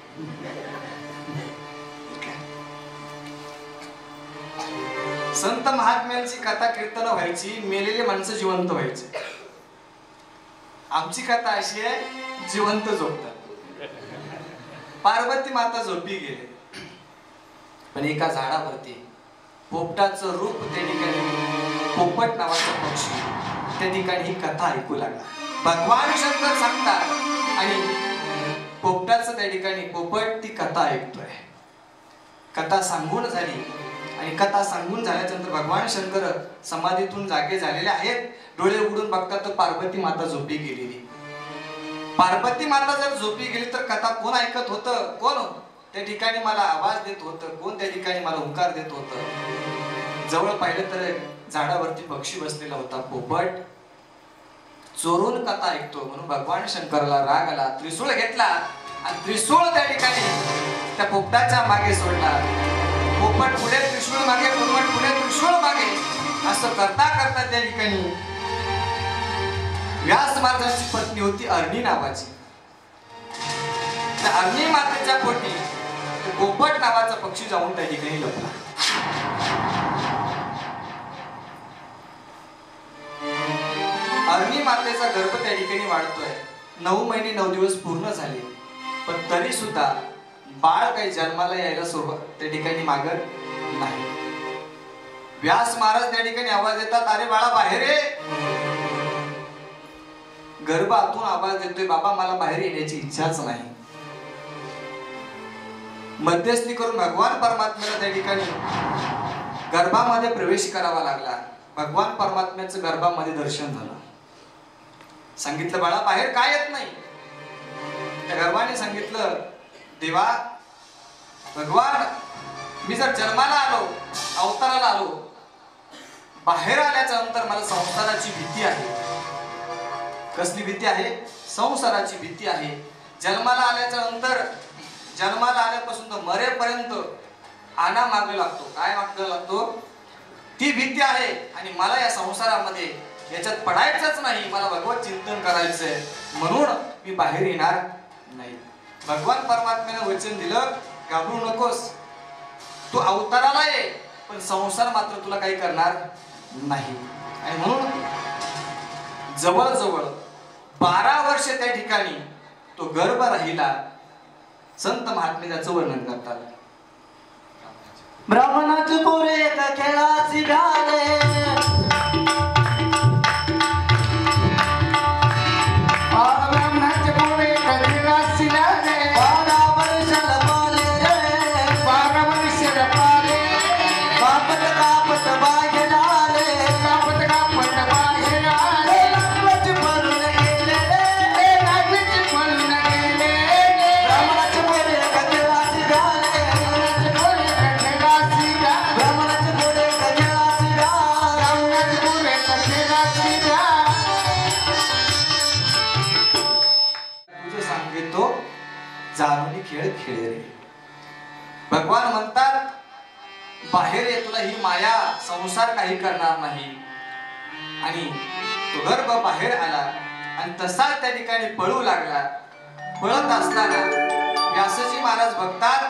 संत महात्म्यांची कथा कीर्तन व्हायची, मेलेले माणसं जिवंत व्हायचे. आमची कथा अशी आहे, जिवंत झोपतात. पार्वती माता झोपी गेले, पण एका झाडावरती पोपटाचं रूप त्या ठिकाणी, पोपट नावाचा पक्षी त्या ठिकाणी ही कथा ऐकू लागला. भगवान शंकर सांगतात आणि पोपटाचं त्या ठिकाणी पोपट ती कथा ऐकतोय. कथा सांगून झाली आणि कथा सांगून झाल्याच्या नंतर भगवान शंकर समाधीतून जागे झालेले आहेत. डोळे उघडून बघतात तर पार्वती माता झोपी गेलेली. पार्वती माता जर झोपी गेली तर कथा कोण ऐकत होतं? कोण त्या ठिकाणी मला आवाज देत होतं? कोण त्या ठिकाणी मला हुंकार देत होतं? जवळ पाहिलं तर झाडावरती पक्षी बसलेला होता, पोपट. चोरून कथा ऐकतो म्हणून भगवान शंकराला राग आला. त्रिशूळ घेतला आणि त्रिशूळ त्या ठिकाणी त्या पोपटाच्या मागे सोडला. पोपट पुढे त्रिशूळ मागे, पोपट पुढे त्रिशूळ मागे, असं करता करता त्या ठिकाणी व्यास महाराजांची पत्नी होती अरणी नावाची. त्या अरणी मातेच्या पोटी पोपट नावाचा पक्षी जाऊन त्या ठिकाणी लपला. अरणी मातेचा गर्भ त्या ठिकाणी वाढतोय. 9 महिने 9 दिवस पूर्ण झाले, पण तरी सुद्धा बाळ काही जन्माला यायला सुरुवात त्या ठिकाणी मागत नाही. व्यास महाराज त्या ठिकाणी आवाज देतात, अरे बाळा बाहेर ये. गर्भ आतून आवाज देतोय, बाबा मला बाहेर येण्याची इच्छाच नाही. मध्यस्थी करून भगवान परमात्म्याला त्या ठिकाणी गर्भामध्ये प्रवेश करावा लागला. भगवान परमात्म्याचं गर्भामध्ये दर्शन झालं. सांगितलं, बाळा बाहेर काय येत नाही. त्या गर्भाने सांगितलं, देवा भगवान, मी जर जन्माला आलो, अवताराला आलो, बाहेर आल्याच्या नंतर मला संसाराची भीती आहे. कसली भीती आहे? संसाराची भीती आहे. जन्माला आल्याच्या नंतर, जन्माला आल्यापासून तर मरेपर्यंत आना मागे लागतो. काय मागे लागतो? ती भीती आहे. आणि मला या संसारामध्ये याच्यात पडायचंच नाही, मला भगवत चिंतन करायचंय, म्हणून मी बाहेर येणार नाही. भगवान परमात्म्याने वचन दिलं, घाबरू नकोस, तू अवताराला ये, पण संसार मात्र तुला काही करणार नाही. आणि म्हणून जवळजवळ 12 वर्ष त्या ठिकाणी तो गर्भ राहिला. संत महात्मे त्याचं वर्णन करतात. ब्राह्मणाचे पोरे खेळाची गाणे, ब्राह्मणाचे पोरे खेळाची गाणे, 12 वर्षाला पाले रे, 12 वर्षाला पाले, कापत कापत बाहेर आले, कापत कापत बाहेर आले, नागवाचे पळून गेले रे, नागवाचे पळून गेले. ब्राह्मणाचे पोरे खेळाची गाणे, जाणून खेळ खेळे रे. भगवान म्हणतात, बाहेर ये, तुला ही माया संसार काही करणार नाही. आणि तो गर्भ बाहेर आला आणि तसा त्या ठिकाणी पळू लागला. पळत असताना व्यासजी महाराज बघतात,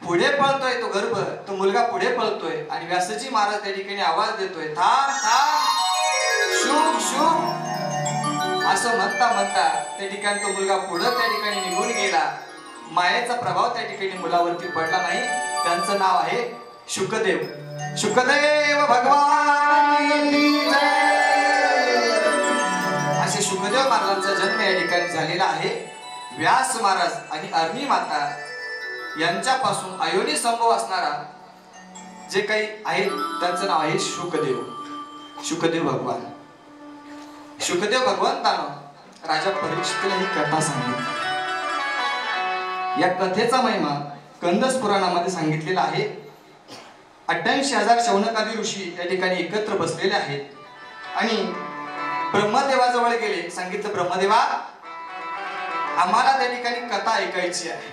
पुढे पळतोय तो गर्भ, तो मुलगा पुढे पळतोय आणि व्यासजी महाराज त्या ठिकाणी आवाज देतोय, थांब थांब, शुभ शुभ, असं म्हणता म्हणता त्या ठिकाणी तो मुलगा पुढे त्या ठिकाणी निघून गेला. मायेचा प्रभाव त्या ठिकाणी मुलावरती पडला नाही. त्यांचं नाव आहे शुकदेव. शुकदेव भगवान की जय. असे शुकदेव महाराजांचा जन्म या ठिकाणी झालेला आहे. व्यास महाराज आणि अरणी माता यांच्यापासून अयोनी संभव असणारा जे काही आहे त्यांचं नाव आहे शुकदेव. शुकदेव भगवान. शुकदेव भगवंतानं राजा परीक्षितीला ही कथा सांगितली. या कथेचा महिमा कंदस पुराणामध्ये सांगितलेला आहे. 88,000 शौनकादी ऋषी या ठिकाणी एकत्र बसलेले आहेत आणि ब्रह्मदेवाजवळ गेले. सांगितलं, ब्रह्मदेवा, आम्हाला त्या ठिकाणी कथा ऐकायची आहे,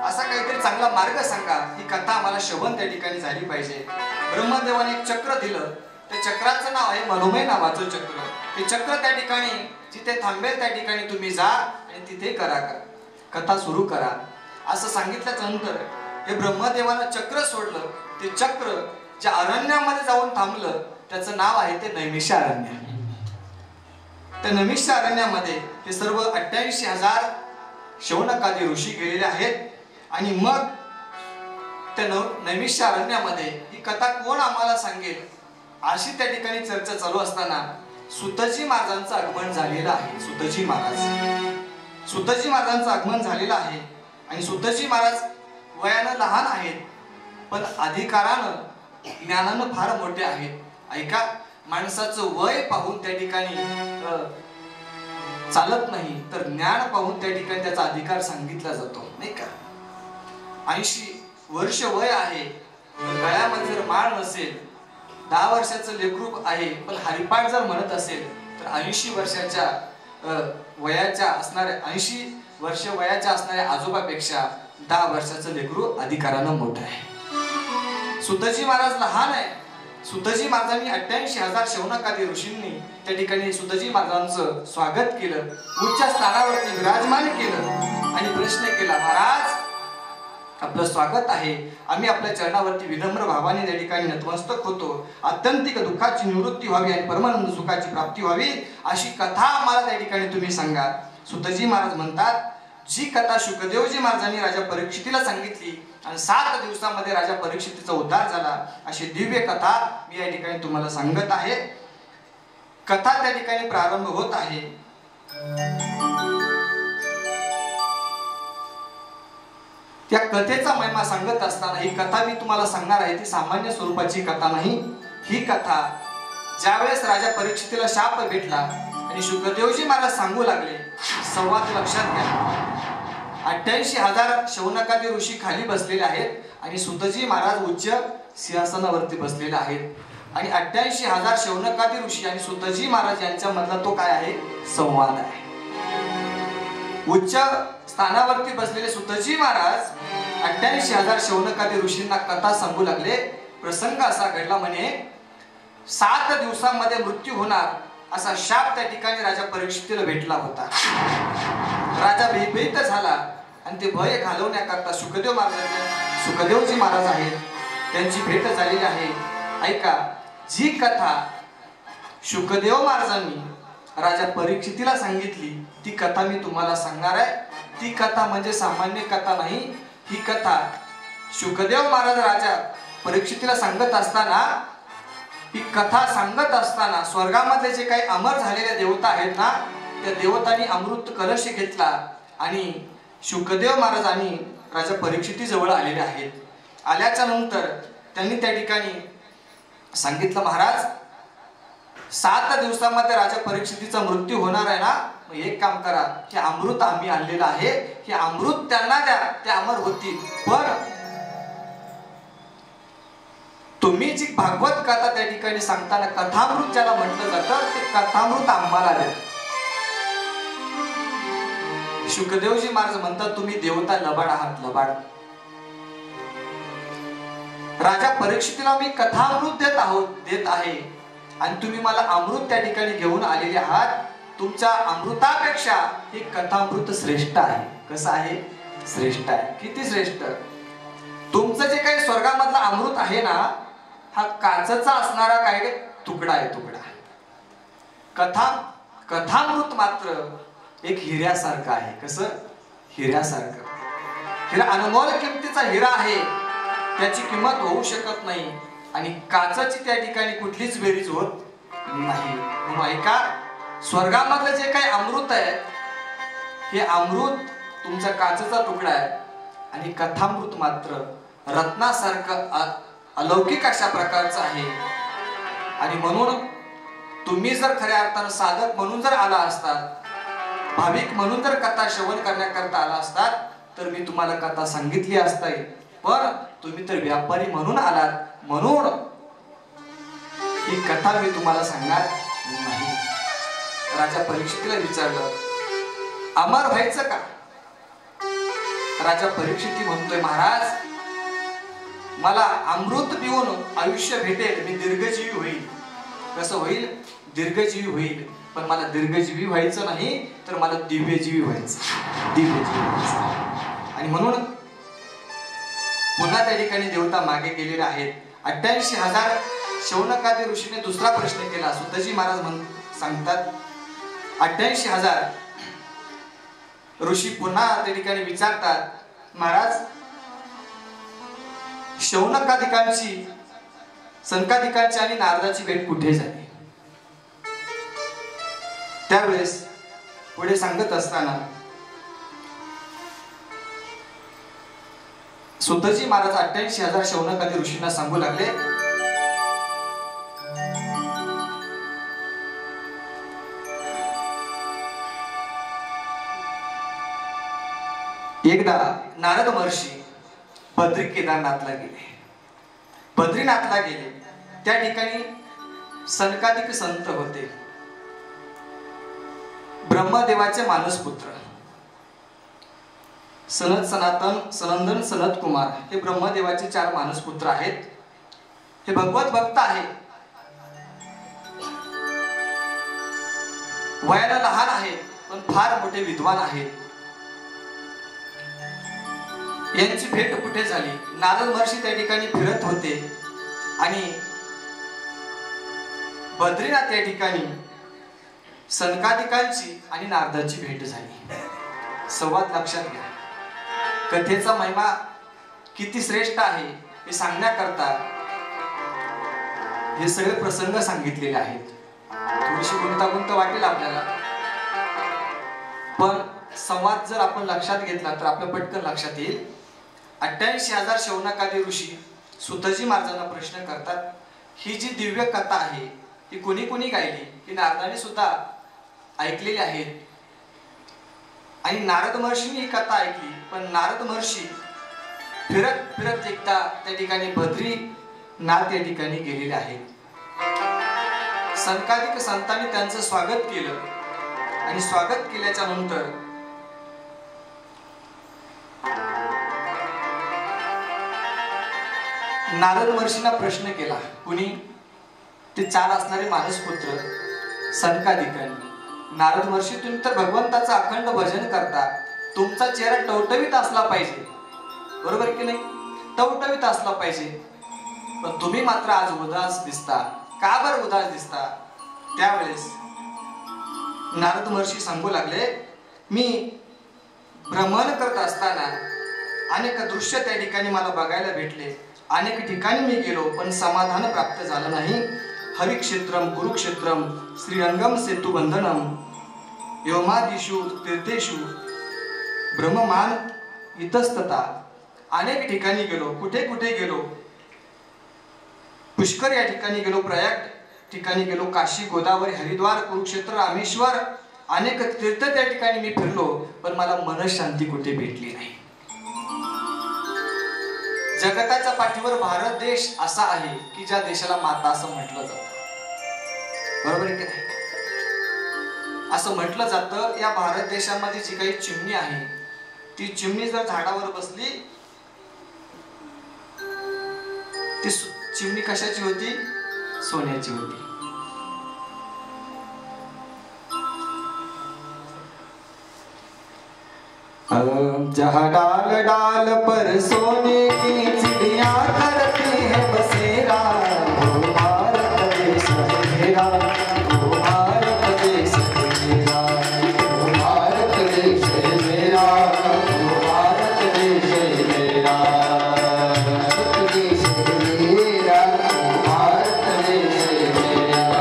असा काहीतरी चांगला मार्ग सांगा, ही कथा आम्हाला श्रवण त्या ठिकाणी झाली पाहिजे. ब्रह्मदेवाने एक चक्र दिलं. त्या चक्राचं नाव आहे मनोमय नावाचं चक्र. ते चक्र त्या ठिकाणी जिथे थांबेल त्या ठिकाणी तुम्ही जा आणि तिथे करा कथा सुरू करा असं सांगितल्याच्या नंतर हे ब्रह्मदेवानं चक्र सोडलं. ते चक्र ज्या अरण्यामध्ये जाऊन थांबलं त्याचं नाव आहे ते नैमिषारण्य अरण्य. त्या नैमिषारण्य अरण्यामध्ये हे सर्व 88,000 शौनकादी ऋषी गेलेले आहेत. आणि मग त्या नैमिषारण्य अरण्यामध्ये ही कथा कोण आम्हाला सांगेल अशी त्या ठिकाणी चर्चा चालू असताना सुतजी महाराजांचं आगमन झालेलं आहे. सुतजी महाराजांचं आगमन झालेलं आहे. आणि सुतजी महाराज वयानं लहान आहेत पण अधिकारानं ज्ञानानं फार मोठे आहेत. ऐका, माणसाचं वय पाहून त्या ठिकाणी चालत नाही तर ज्ञान पाहून त्या ठिकाणी त्याचा अधिकार सांगितला जातो, नाही का. 80 वर्ष वय आहे, गळ्यामध्ये जर माळ नसेल, 10 वर्षाचं लेकरू आहे पण हरिपाठ जर म्हणत असेल तर 80 वर्षाच्या वयाच्या असणाऱ्या 80 वर्ष वयाच्या असणाऱ्या आजोबापेक्षा 10 वर्षाचं लेकरू अधिकारानं मोठं आहे. सुतजी महाराज लहान आहे. सुतजी महाराजांनी 88,000 शौनकादी ऋषींनी त्या ठिकाणी सुतजी महाराजांचं स्वागत केलं, उच्च स्थानावरती विराजमान केलं आणि प्रश्न केला, महाराज आपलं स्वागत आहे, आम्ही आपल्या चरणावरती विनम्र भावाने त्या ठिकाणी नतमस्तक होतो. आत्यंतिक दुःखाची निवृत्ती व्हावी आणि परमानंद सुखाची प्राप्ती व्हावी अशी कथा आम्हाला त्या ठिकाणी तुम्ही सांगा. सुतजी महाराज म्हणतात, जी कथा शुकदेवजी महाराजांनी राजा परीक्षितीला सांगितली आणि 7 दिवसामध्ये राजा परीक्षितीचा उद्धार झाला अशी दिव्य कथा मी या ठिकाणी तुम्हाला सांगत आहे. कथा त्या ठिकाणी प्रारंभ होत आहे. त्या कथेचा महिमा सांगत असताना ही कथा मी तुम्हाला सांगणार आहे ती सामान्य स्वरूपाची कथा नाही. ही कथा ज्यावेळेस राजा परीक्षितीला शाप भेटला आणि शुकदेवजी महाराज सांगू लागले, संवाद लक्षात घ्या. 88,000 शौनकादी ऋषी खाली बसलेले आहेत आणि सुतजी महाराज उच्च सिंहासनावरती बसलेले आहेत. आणि 88,000 शौनकादी ऋषी आणि सुतजी महाराज यांच्या मधला तो काय आहे, संवाद आहे. उच्च स्थानावरती बसलेले सुतजी महाराज 88,000 शौनकादी ऋषींना कथा सांगू लागले. प्रसंग असा घडला, म्हणे 7 दिवसांमध्ये मृत्यू होणार असा शाप त्या ठिकाणी राजा परीक्षितीला भेटला होता. राजा भयभीत झाला आणि ते भय घालवण्याकरता शुकदेवजी महाराज आहेत त्यांची भेट झालेली आहे. ऐका, जी कथा शुकदेव महाराजांनी राजा परीक्षितीला सांगितली ती कथा मी तुम्हाला सांगणार आहे. ती कथा म्हणजे सामान्य कथा नाही. ही कथा शुकदेव महाराज राजा परीक्षितीला सांगत असताना, ही कथा सांगत असताना स्वर्गामधले जे काही अमर झालेल्या देवता आहेत ना, त्या देवतांनी अमृत कलश घेतला आणि शुकदेव महाराज आणि राजा परीक्षिती जवळ आलेले आहेत. आल्याच्या नंतर त्यांनी त्या ठिकाणी सांगितलं, महाराज 7 दिवसामध्ये राजा परीक्षितीचा मृत्यू होणार आहे ना, मग एक काम करा, हे अमृत आम्ही आणलेलं आहे, हे अमृत त्यांना द्या, ते अमर होतील. पण तुम्ही जी भागवत कथा त्या ठिकाणी सांगताना कथामृत ज्याला म्हटलं जातं ते कथामृत आम्हाला द्या. शुकदेवजी महाराज म्हणतात, तुम्ही देवता लबाड आहात, लबाड. राजा परीक्षितीला मी कथामृत देत आहे आणि तुम्ही मला अमृत त्या ठिकाणी घेऊन आलेले आहात. तुमच्या अमृतापेक्षा हे कथामृत श्रेष्ठ आहे. कसं आहे, श्रेष्ठ आहे. किती श्रेष्ठ. तुमचं जे काही स्वर्गामधला अमृत आहे ना, हा काचेचा असणारा काय तुकडा आहे, तुकडा. कथामृत मात्र एक हिऱ्यासारखं आहे. कसं, हिऱ्यासारखं. हिरा अनमोल किमतीचा हिरा आहे, त्याची किंमत होऊ शकत नाही आणि काचेची त्या ठिकाणी कुठलीच बेरीज होत नाही. म्हणून ऐका, स्वर्गामधलं जे काही अमृत आहे हे अमृत तुमच्या काचेचा तुकडा आहे आणि कथामृत मात्र रत्नासारखं अलौकिक अशा प्रकारचं आहे. आणि म्हणून तुम्ही जर खऱ्या अर्थानं साधक म्हणून जर आला असतात, भाविक म्हणून जर कथा श्रवण करण्याकरता आला असतात तर मी तुम्हाला कथा सांगितली असते. पण तुम्ही तर व्यापारी म्हणून आलात, म्हणून ही कथा मी तुम्हाला सांगणार नाही. राजा परीक्षितीला विचारलं, अमर व्हायचं का? राजा परीक्षिती म्हणतोय, महाराज मला अमृत पिऊन आयुष्य भेटेल, मी दीर्घजीवी होईल, कसं होईल? दीर्घजीवी होईल. पण मला दीर्घजीवी व्हायचं नाही, तर मला दिव्यजीवी व्हायचं. दिव्यजीवी व्हायचं. आणि म्हणून पुन्हा त्या ठिकाणी देवता मागे गेलेले आहेत. 88,000 शौनकादी ऋषीने दुसरा प्रश्न केला. सुतजी महाराज सांगतात 88,000 ऋषी पुन्हा त्या ठिकाणी विचारतात, महाराज शौनकादिकांची, सनकादिकांची आणि नारदाची भेट कुठे झाली? त्यावेळेस पुढे सांगत असताना सुतजी महाराज 88,000 शौनकादी ऋषींना सांगू लागले, एकदा नारद महर्षी बद्री केदारनाथला गेले. बद्रीनाथला गेले. त्या ठिकाणी सनकादिक संत होते. ब्रह्मदेवाचे मानसपुत्र सनत, सनातन, सनंदन, सनत कुमार हे ब्रह्मदेवाचे 4 मानसपुत्र आहेत. हे भगवत भक्त आहे. वयाला लहान आहेत, पण फार मोठे विद्वान आहेत. यांची भेट कुठे झाली? नारद महर्षी त्या ठिकाणी फिरत होते आणि बद्रीनाथ या ठिकाणी सनकादिकांची आणि नारदाची भेट झाली. संवाद लक्षात घ्या. कथेचा महिमा किती श्रेष्ठ आहे हे सांगण्याकरता हे सगळे प्रसंग सांगितलेले आहेत. थोडीशी गुंतागुंत वाटेल आपल्याला, पण संवाद जर आपण लक्षात घेतला तर आपल्या पटकन लक्षात येईल. 88,000 शौनकादी ऋषी सुतजी महाराजांना प्रश्न करतात, ही जी दिव्य कथा आहे ही कोणी कोणी गायली? ही नारदाने सुद्धा ऐकलेली आहेत. आणि नारद महर्षींनी ही कथा ऐकली. पण नारद महर्षी फिरत फिरत एकदा त्या ठिकाणी बद्रीनाथ या ठिकाणी गेलेले आहेत. सनकादिक संतांनी त्यांचं स्वागत केलं आणि स्वागत केल्याच्या नंतर नारद महर्षींना प्रश्न केला. कुणी? ते 4 असणारे मानसपुत्र सनकादिकांनी. नारद महर्षी, तुम्ही तर भगवंताचं अखंड भजन करता, तुमचा चेहरा टवटवीत असला पाहिजे, बरोबर की नाही? टवटवीत असला पाहिजे, पण तुम्ही मात्र आज उदास दिसता. का बरं उदास दिसता? त्यावेळेस नारद महर्षी सांगू लागले, मी भ्रमण करत असताना अनेक दृश्य त्या ठिकाणी मला बघायला भेटले. अनेक ठिकाणी मी गेलो, पण समाधान प्राप्त झालं नाही. हरिक्षेत्रम, कुरुक्षेत्रम, श्रीरंगम सेतुबंधनम, व्योमादिषु तीर्थेषु ब्रह्ममान इतस्तता. अनेक ठिकाणी गेलो. कुठे कुठे गेलो? पुष्कर या ठिकाणी गेलो, प्रयाग ठिकाणी गेलो, काशी, गोदावरी, हरिद्वार, कुरुक्षेत्र, रामेश्वर, अनेक तीर्थ त्या ठिकाणी मी फिरलो, पण मला मनशांती कुठे भेटली नाही. जगताच्या पाठीवर भारत देश असा आहे की ज्या देशाला माता असं म्हटलं जातं, बरोबर आहे की नाही? असं म्हटलं जातं. या भारत देशामध्ये जी काही चिमणी आहे, ती चिमणी जर झाडावर बसली, ती चिमणी कशाची होती? सोन्याची होती. जहाँ डाल डाल पर सोने की चिड़िया करती है बसेरा, वो भारत देश मेरा, वो भारत देश मेरा, वो भारत देश मेरा, वो भारत देश मेरा, देश मेरा, वो भारत देश मेरा।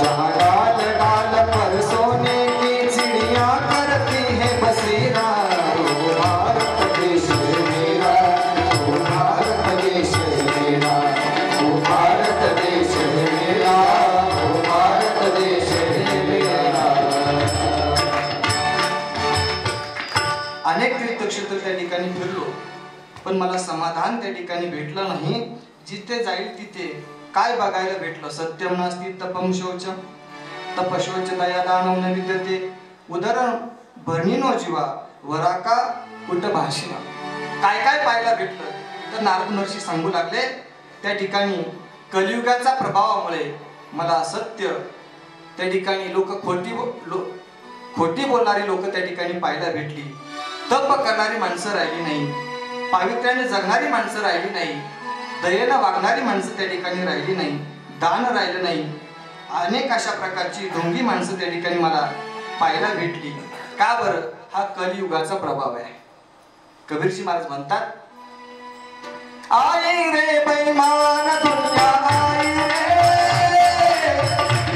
जहाँ डाल डाल पर सोने की चिड़िया करती है बसेरा, अनेक तीर्थक्षेत्र त्या ठिकाणी फिरलो, पण मला समाधान त्या ठिकाणी भेटलं नाही. जिथे जाईल तिथे काय बघायला भेटलं? सत्यम नास्ति तपम शौचम, तपशौच दया दानव न विद्यते, उदरण भरणीनो जीवा वराका कुट भाषिणा. काय काय पाहायला भेटलं? तर नारद महर्षी सांगू लागले, त्या ठिकाणी कलियुगाच्या प्रभावामुळे मला सत्य त्या ठिकाणी खोटी बोलणारी लोक त्या ठिकाणी पाहायला भेटली. तप करणारी माणसं राहिली नाही, पावित्र्याने जगणारी माणसं राहिली नाही, दयेनं वागणारी माणसं त्या ठिकाणी राहिली नाही, दान राहिलं नाही. अनेक अशा प्रकारची ढोंगी माणसं त्या ठिकाणी मला पाहायला भेटली. का बरं? हा कलियुगाचा प्रभाव आहे. कबीरजी महाराज म्हणतात, आई रे बैमान दुनिया आई रे,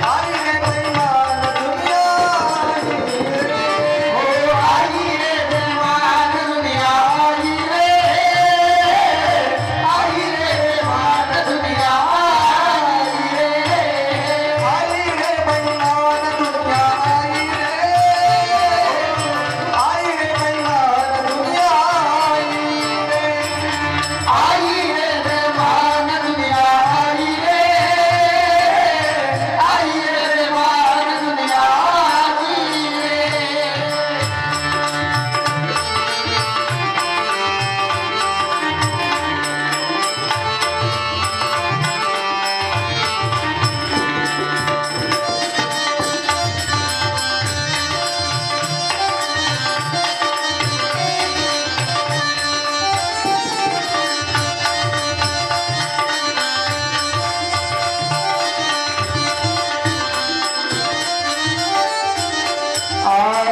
आई रे बैमान दुनिया आई रे, हो आई रे बैमान दुनिया आई रे, आई रे बैमान दुनिया आई रे, आई रे बैमान दुनिया आई रे, आई रे बैमान दुनिया आई रे, आई रे बैमान दुनिया आई रे, आई रे बैमान दुनिया आई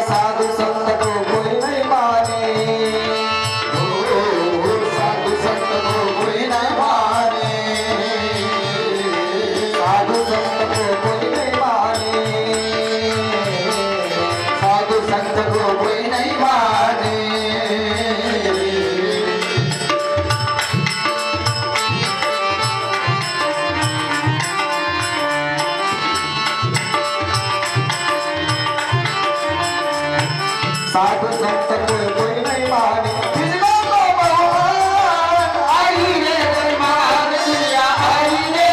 साधु संत को कोई नहीं माने, साधु संत को कोई नहीं माने, साधु संत को कोई नहीं माने, साधु संत को कोई नहीं माने. साधु संत को कोई नहीं माने, जिसको को भगवान आई रे बैमान दुनिया आई रे,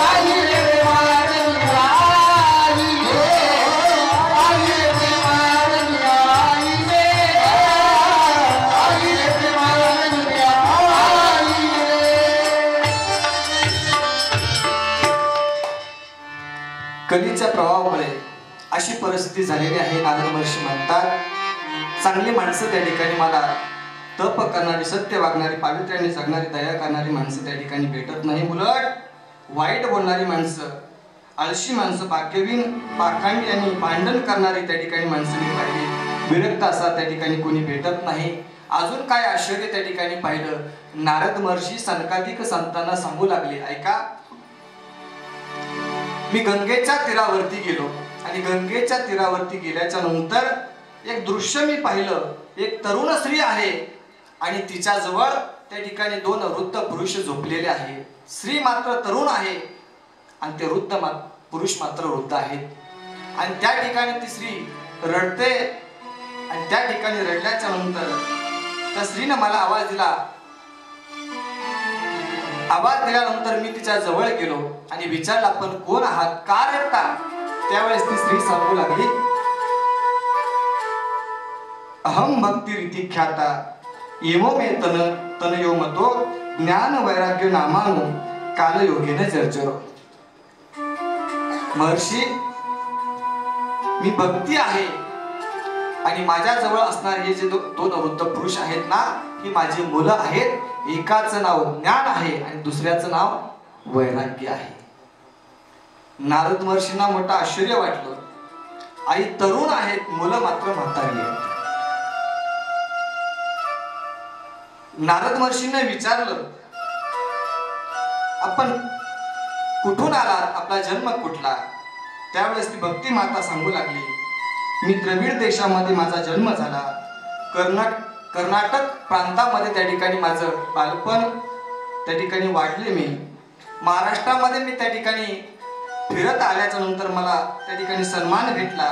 आई रे बैमान दुनिया आई रे, आई रे बैमान दुनिया आई रे, आई रे बैमान दुनिया आई रे. कलीच्या प्रभावामुळे अशी परिस्थिती झालेली आहे. नारद महर्षी म्हणतात, चांगली माणसं त्या ठिकाणी मला तप करणारी, सत्य वागणारी, पावित्र्याने जगणारी, दया करणारी माणसं त्या ठिकाणी भेटत नाही. उलट वाईट बोलणारी माणसं, आळशी माणसं, भाग्यवीन, पाखंडी आणि भांडण करणारी त्या ठिकाणी माणसं मी पाहिली. विरक्त असा त्या ठिकाणी कोणी भेटत नाही. अजून काय आश्चर्य त्या ठिकाणी पाहिलं. नारद महर्षी सनकाधिक संतांना सांगू लागले, ऐका, मी गंगेच्या तीरावरती गेलो आणि गंगेच्या तीरावरती गेल्याच्या नंतर एक दृश्य मी पाहिलं. एक तरुण स्त्री आहे आणि तिच्या जवळ त्या ठिकाणी दोन वृद्ध पुरुष झोपलेले आहेत. स्त्री मात्र तरुण आहे आणि ते वृद्ध पुरुष मात्र वृद्ध आहेत. आणि त्या ठिकाणी ती स्त्री रडते आणि त्या ठिकाणी रडल्याच्या नंतर त्या स्त्रीने मला आवाज दिला. आवाज दिल्यानंतर मी तिच्या जवळ गेलो आणि विचारलं, आपण कोण आहात, का रडता? त्यावेळेस ती स्त्री सांगू लागली, अहम भक्ती रीती ख्याता येवो मे तनयो मतो ज्ञान वैराग्य नामानो कालयोगेने जर्जरो. महर्षी, मी भक्ती आहे आणि माझ्या जवळ असणारे हे जे दोन वृद्ध पुरुष आहेत ना, ही माझी मुलं आहेत. एकाचं नाव ज्ञान आहे आणि दुसऱ्याचं नाव वैराग्य आहे. नारद महर्षींना मोठं आश्चर्य वाटलं. आई तरुण आहेत, मुलं मात्र म्हातारी आहेत. नारद महर्षींना विचारलं, आपण कुठून आलात, आपला जन्म कुठला? त्यावेळेस ती भक्ती माता सांगू लागली, मी द्रविड देशामध्ये माझा जन्म झाला. कर्नाटक प्रांतामध्ये त्या ठिकाणी माझं बालपण त्या ठिकाणी वाढले. मी महाराष्ट्रामध्ये मी त्या ठिकाणी फिरत आल्याच्या नंतर मला त्या ठिकाणी सन्मान भेटला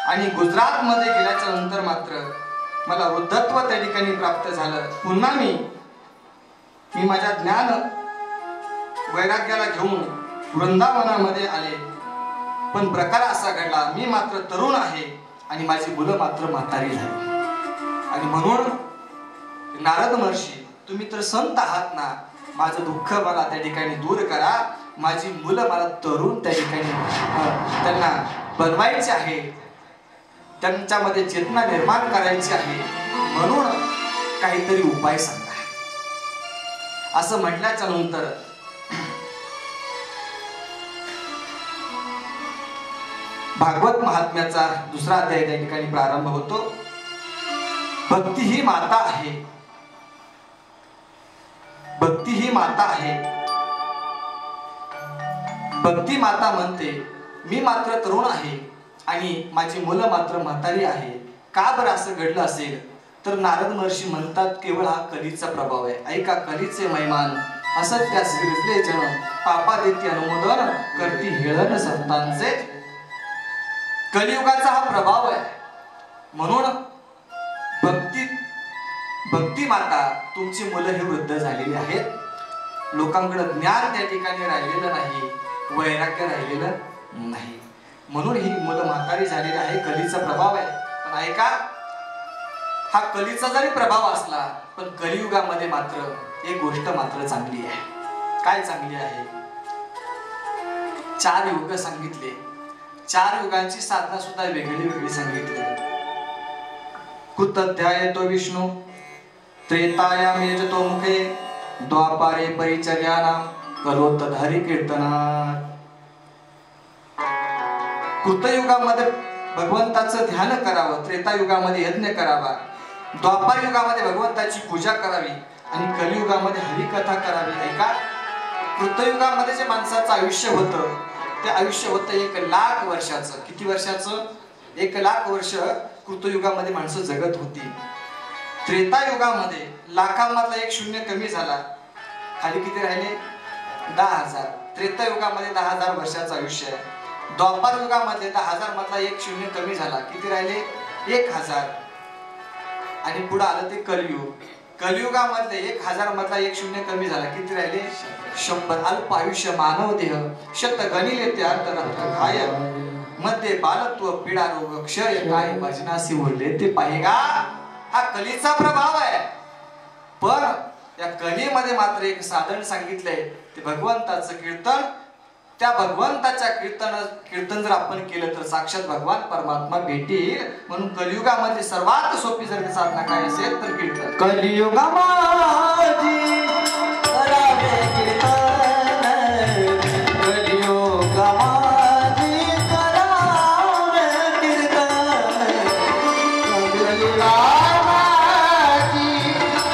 आणि गुजरातमध्ये गेल्याच्या नंतर मात्र मला वृद्धत्व त्या ठिकाणी प्राप्त झालं. पुन्हा मी माझ्या ज्ञान वैराग्याला घेऊन वृंदावनामध्ये आले. पण प्रकार असा घडला, मी मात्र तरुण आहे आणि माझी मुलं मात्र म्हातारी झाली. आणि म्हणून नारद महर्षी, तुम्ही तर संत आहात ना, माझं दुःख मला त्या ठिकाणी दूर करा. माझी मुलं मला तरुण त्या ठिकाणी त्यांना बनवायचे आहे, त्यांच्यामध्ये चेतना निर्माण करायची आहे, म्हणून काहीतरी उपाय सांगा असं म्हटल्याच्या नंतर भागवत महात्म्याचा दुसरा अध्याय त्या ठिकाणी प्रारंभ होतो. भक्ती ही माता आहे, भक्ती ही माता आहे. भक्ती माता म्हणते मी मात्र तरुण आहे आणि माझी मुलं मात्र म्हातारी आहे. का बरं असं घडलं असेल तर नारद महर्षी म्हणतात केवळ हा कलीचा प्रभाव आहे. ऐका कलीचे मैमान असत्यास विरजले जन, पापा देती अनुमोदन करती हेळन संतांचे. कलियुगाचा हा प्रभाव आहे. म्हणून भक्ती माता तुमची मुलं ही वृद्ध झालेली आहेत, लोकांकडे ज्ञान त्या ठिकाणी राहिलेलं नाही, वैराग्य राहिलेलं नाही, म्हणून ही मुलं म्हातारी झालेली आहे. कलीचा प्रभाव आहे. पण ऐका, हा कलीचा जरी प्रभाव असला पण कलियुगामध्ये मात्र एक गोष्ट मात्र चांगली आहे. काय चांगली आहे? 4 युग सांगितले. 4 युगांची साधना सुद्धा वेगळी वेगळी सांगितली. कुतध्याय तो विष्णू, त्रेतायाम यजतो मुखे, द्वापारे परिचर्याना, करोत हरी कीर्तनात. कृतयुगामध्ये भगवंताचं ध्यान करावं, त्रेतायुगामध्ये यज्ञ करावा, द्वापार युगामध्ये भगवंताची पूजा करावी आणि कलियुगामध्ये हरिकथा करावी. ऐका, कृतयुगामध्ये जे माणसाचं आयुष्य होतं ते आयुष्य होतं 1,00,000 वर्षाचं. किती वर्षाचं? 1,00,000 वर्ष कृतयुगामध्ये माणसं जगत होती. त्रेतायुगामध्ये लाखांमधला 1 शून्य कमी झाला, खाली किती राहिले? 10,000. त्रेतायुगामध्ये 10,000 वर्षाचं आयुष्य आहे. द्वापार युगामध्ये 10,000 मधला 1 शून्य कमी झाला, किती राहिले? 1,000. आणि पुढे आलं ते कलियुग. कलियुगामधले 1,000 मधला 1 शून्य कमी झाला, किती राहिले? 100. अल्प आयुष्य मानव देह, शत गणिले ते अर्थ काय, मध्ये बालत्व पीडा रोग क्षय काय, भजनासी उरले ते पाहिगा. हा कलीचा प्रभाव आहे. पण या कलीमध्ये मात्र एक साधन सांगितलंय, ते भगवंताचं कीर्तन. त्या भगवंताच्या कीर्तन जर आपण केलं तर साक्षात भगवान परमात्मा भेटेल. म्हणून कलियुगामध्ये सर्वात सोपी जर साधना काय असेल तर कीर्तन. कलियुगामध्ये करावे कीर्तन, कलियुगामध्ये करावे कीर्तन, कलियुगामध्ये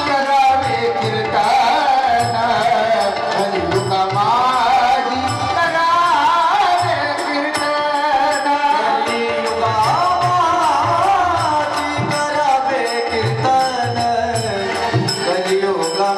करावे कीर्तन, कलियुगामध्ये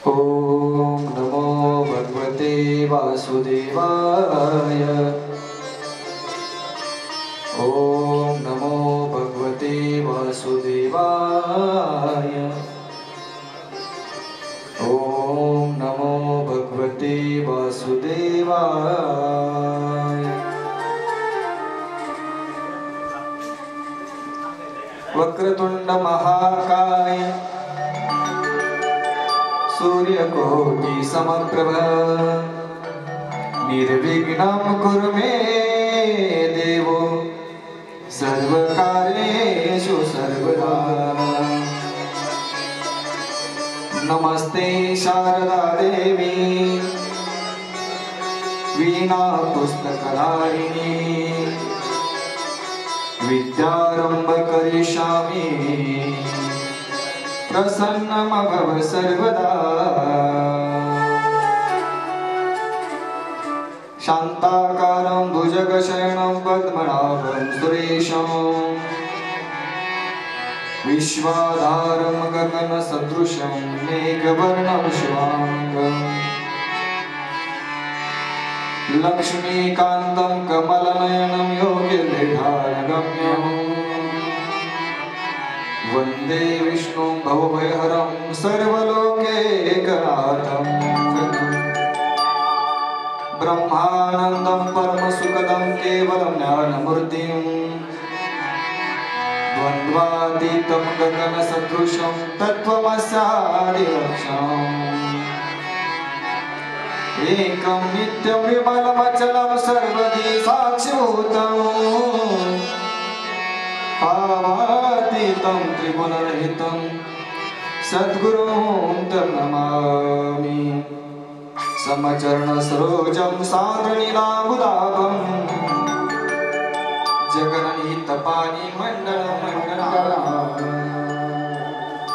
ओम नमो भगवते वासुदेवाय. ओम नमो भगवते वासुदेवाय. ओम नमो वक्रतुंड महाकाय सूर्यकोटि समप्रभ निर्विघ्नं कुरु मे देवो सर्वकार्येषु सर्वदा। नमस्ते शारदा देवी वीणा पुस्तकधारिणी विद्यारंभ करिष्यामि प्रसन्नमभव सर्वदा। शान्ताकारं भुजगशयनं पद्मनाभं सुरेशं विश्वाधारं गगनसदृशं मेघवर्णं शुभांगं लक्ष्मीकान्तं कमलनयनं योगिर्निधानगम्यं वन्दे विष्णुं भवभयहरं सर्वलोकैकनाथं ब्रह्मानन्दं परमसुखदं केवलं ज्ञानमूर्तिं द्वन्द्वातीतं गगनसदृशं तत्त्वमस्यादिलक्ष्यम् एकं नित्यं विमलमचलं सर्वदी साक्षिभूतं भावातीतं त्रिगुणरहितं सद्गुरुं तं नमामि। समचरणसरोजं सान्द्रनीलाम्बुदाभं जगन्निहितपानि मण्डलं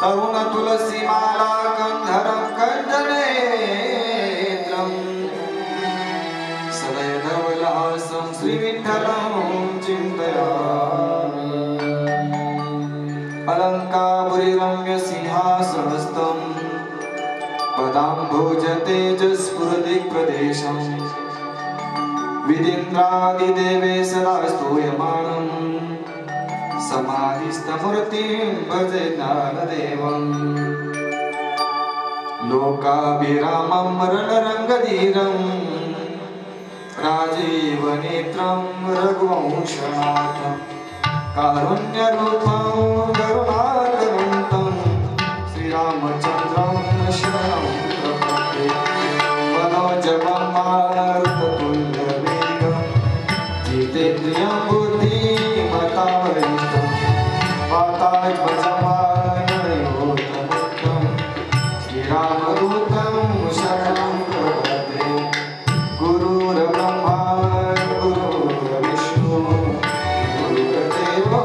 तरुणतुलसीमाला कन्धरं कण्ठनेत्रं सदैधवलहासं श्रीविठ्ठलं चिन्तयामि। अलङ्कापुरीरम्यसिंहासनस्थं पदाम्भोजतेजस्फुरदिक्प्रदेशं विदिन्द्रादिदेवे सदा स्तूयमानं समाधिस्थमूर्तिं भजे ज्ञानदेवं लोकाभिरामं रणरङ्गधीरं राजीवनेत्रं रघुवंशनाथं कारुण्यरूपं करुणाकरन्तं श्रीरामचन्द्रं शरणं प्रपद्ये। मनोजवं मारुततुल्यवेगं जितेन्द्रियं बुद्धिमतावरिष्ठं वातात्मजमानयोतमुक्तं श्रीरामदूतं शरणं प्रपद्ये। गुरुर्ब्रह्मा गुरुर्विष्णु गुरुर्देवो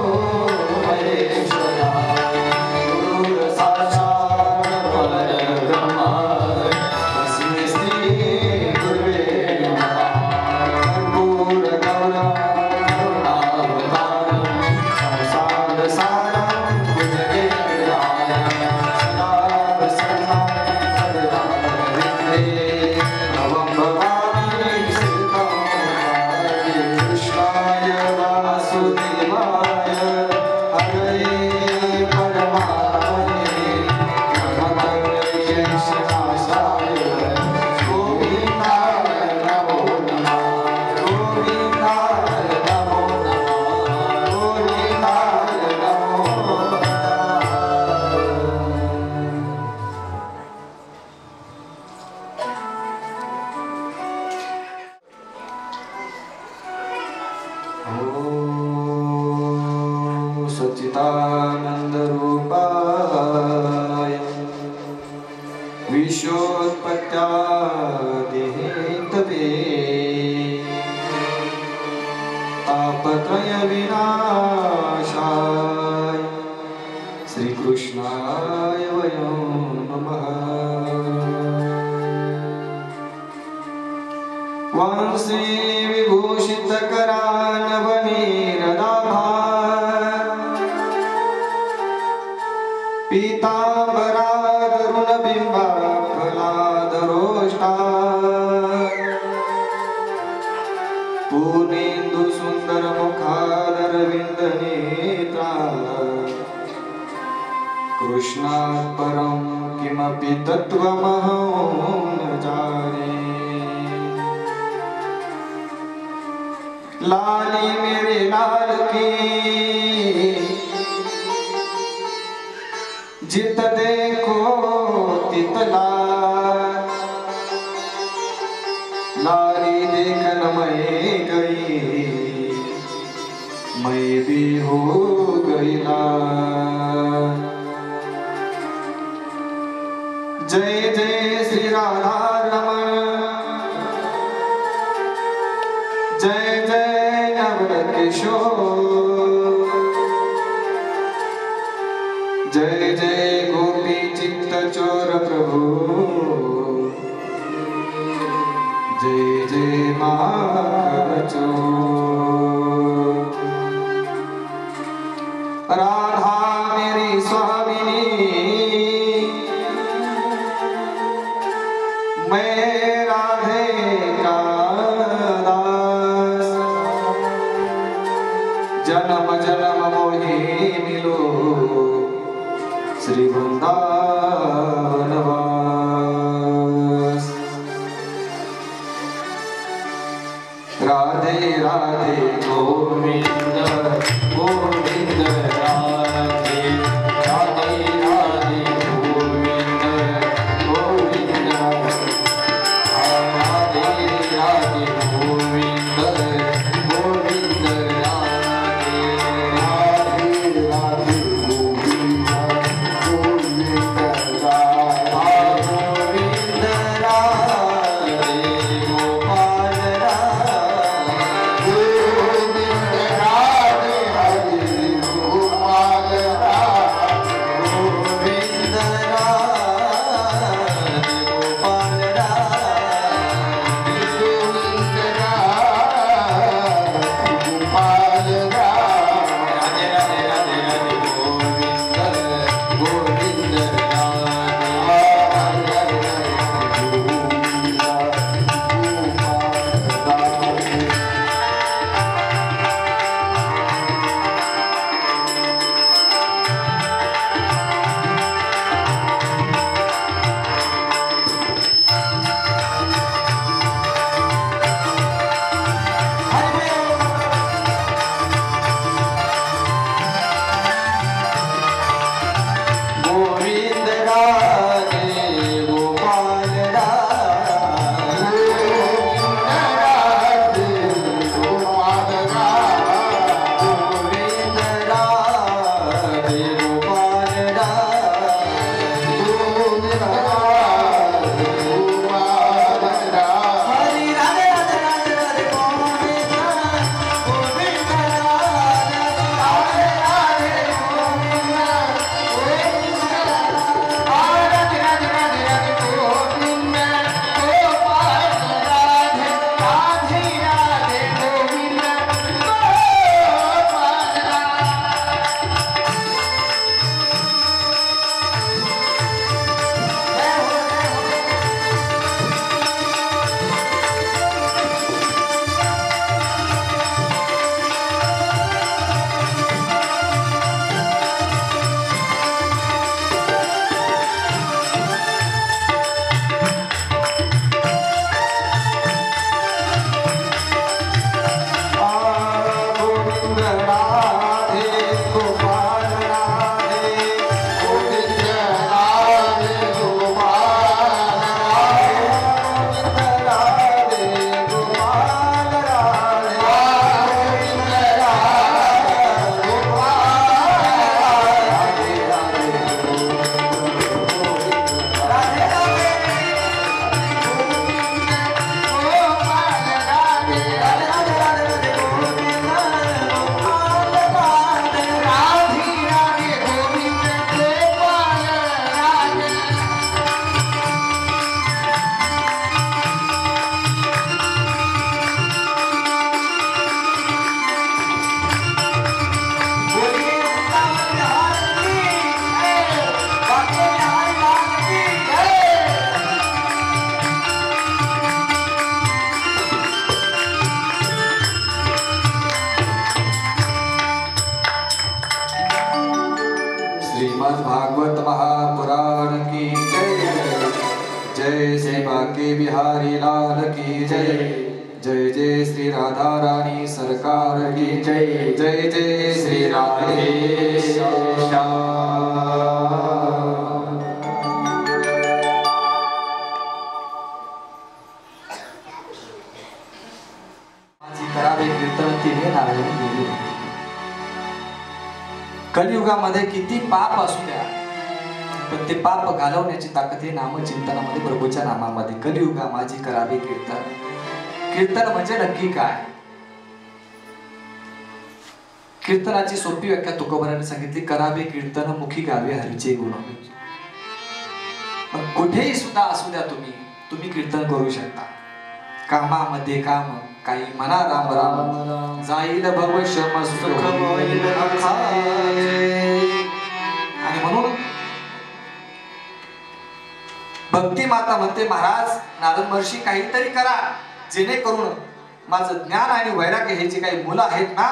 महेश्वरः गुरुर्साक्षात् परब्रह्म तस्मै श्री गुरवे नमः। कर्पूरगौरं करुणावतारं संसारसारं भुजगेन्द्राय सदा प्रसन्नं सर्वदा नवं भवामि सीतं कृष्णाय वासुदेवाय हरये परमात्मने प्रणतक्लेशनाशाय गोविन्दाय नमो नमः। गोविन्दाय नमो नमः। गोविन्दाय नमो ॐ सच्चिदानन्दरूपाय विश्वोत्पत्त्यादिहेतवे तापत्रयविनाशाय श्रीकृष्णाय वयं नमः। वंशी विभूषितकरानवनीरदाभा पीताम्बरादरुणबिम्बाफलादरोष्टा पूर्णेन्दु सुन्दरमुखादरविन्दनेत्रा कृष्णात् परं किमपि तत्त्वमहं न जाने। लाली मेरे लाल की जित देखो तित लाल, लारी देखन मैं गई, मैं भी हो गई लाल। जय जय श्री राधा रमण, जय जय नवल किशोर, जय जय गोपी चित्त चोर प्रभु, जय जय माधव चोर। राधा मेरी स्वामिनी, मैं राधे का दास, जन्म जन्म मोहि मिलो श्री वृंदावन वास। राधे राधे गोविंद गोविंद राधे, राधे राधे गोविंद गोविंद, राधे राधे गोविंद गोविंद, राधे राधे गोविंद गोविंद, राधे गोविंद राधे गोपाल राधे, गोविंद राधे हरे गोपाल राधे, गोविंद राधे गोपाल राधे, गोविंद राधे गोपाल राधे, राधे राधे राधे गोविंद गोविंद राधे, राधे राधे गोविंद गोपाल राधे। गोविंद राधे गोपाल राधे, गोविंद राधे गोपाल राधे, गोविंद राधे गोपाल राधे, गोविंद राधे गोपाल राधे। हरि राधे राधे राधे राधे गोविंद गोविंद राधे, राधे राधे गोविंद गोविंद, राधे राधे राधे राधे गोविंद गोपाल राधे, राधे राधे गोविंद गोपाल गोविंद राधे गोपाल राधे, गोविंद राधे गोपाल राधे, गोविंद राधे गोपाल राधे, गोविंद राधे गोपाल राधे, राधे राधे गोपाल राधे, राधे राधे राधे गोविंद गोपाल राधे, राधे राधे गोविंद गोपाल राधे। बोलिए वृंदावन बिहार की जय, बांके बिहारी लाल की जय। श्रीमद् भागवत महापुराण की जय, जय श्री बांके बिहारी लाल की जय, जय जय श्री राधा रानी सरकार की जय, जय जय श्री राधे श्याम। कलियुगामध्ये किती पाप असू द्या, पण ते पाप घालवण्याची ताकद ही नामचिंतनामध्ये, प्रभूच्या नामामध्ये. कलियुगा माझी करावे कीर्तन. कीर्तन म्हणजे नक्की काय? कीर्तनाची सोपी व्याख्या तुकोबराने सांगितली, करावे कीर्तन मुखी गावे हरीचे गुण. पण कुठेही सुद्धा असू द्या, तुम्ही कीर्तन करू शकता. कामामध्ये काम, काही म्हणा राम राम, जाईल भवशम सुख होईल अखाये. आणि म्हणून भक्ती माता म्हणते, महाराज नारद महर्षी काहीतरी करा, जेणेकरून माझं ज्ञान आणि वैराग्य हे जे काही मुलं आहेत ना,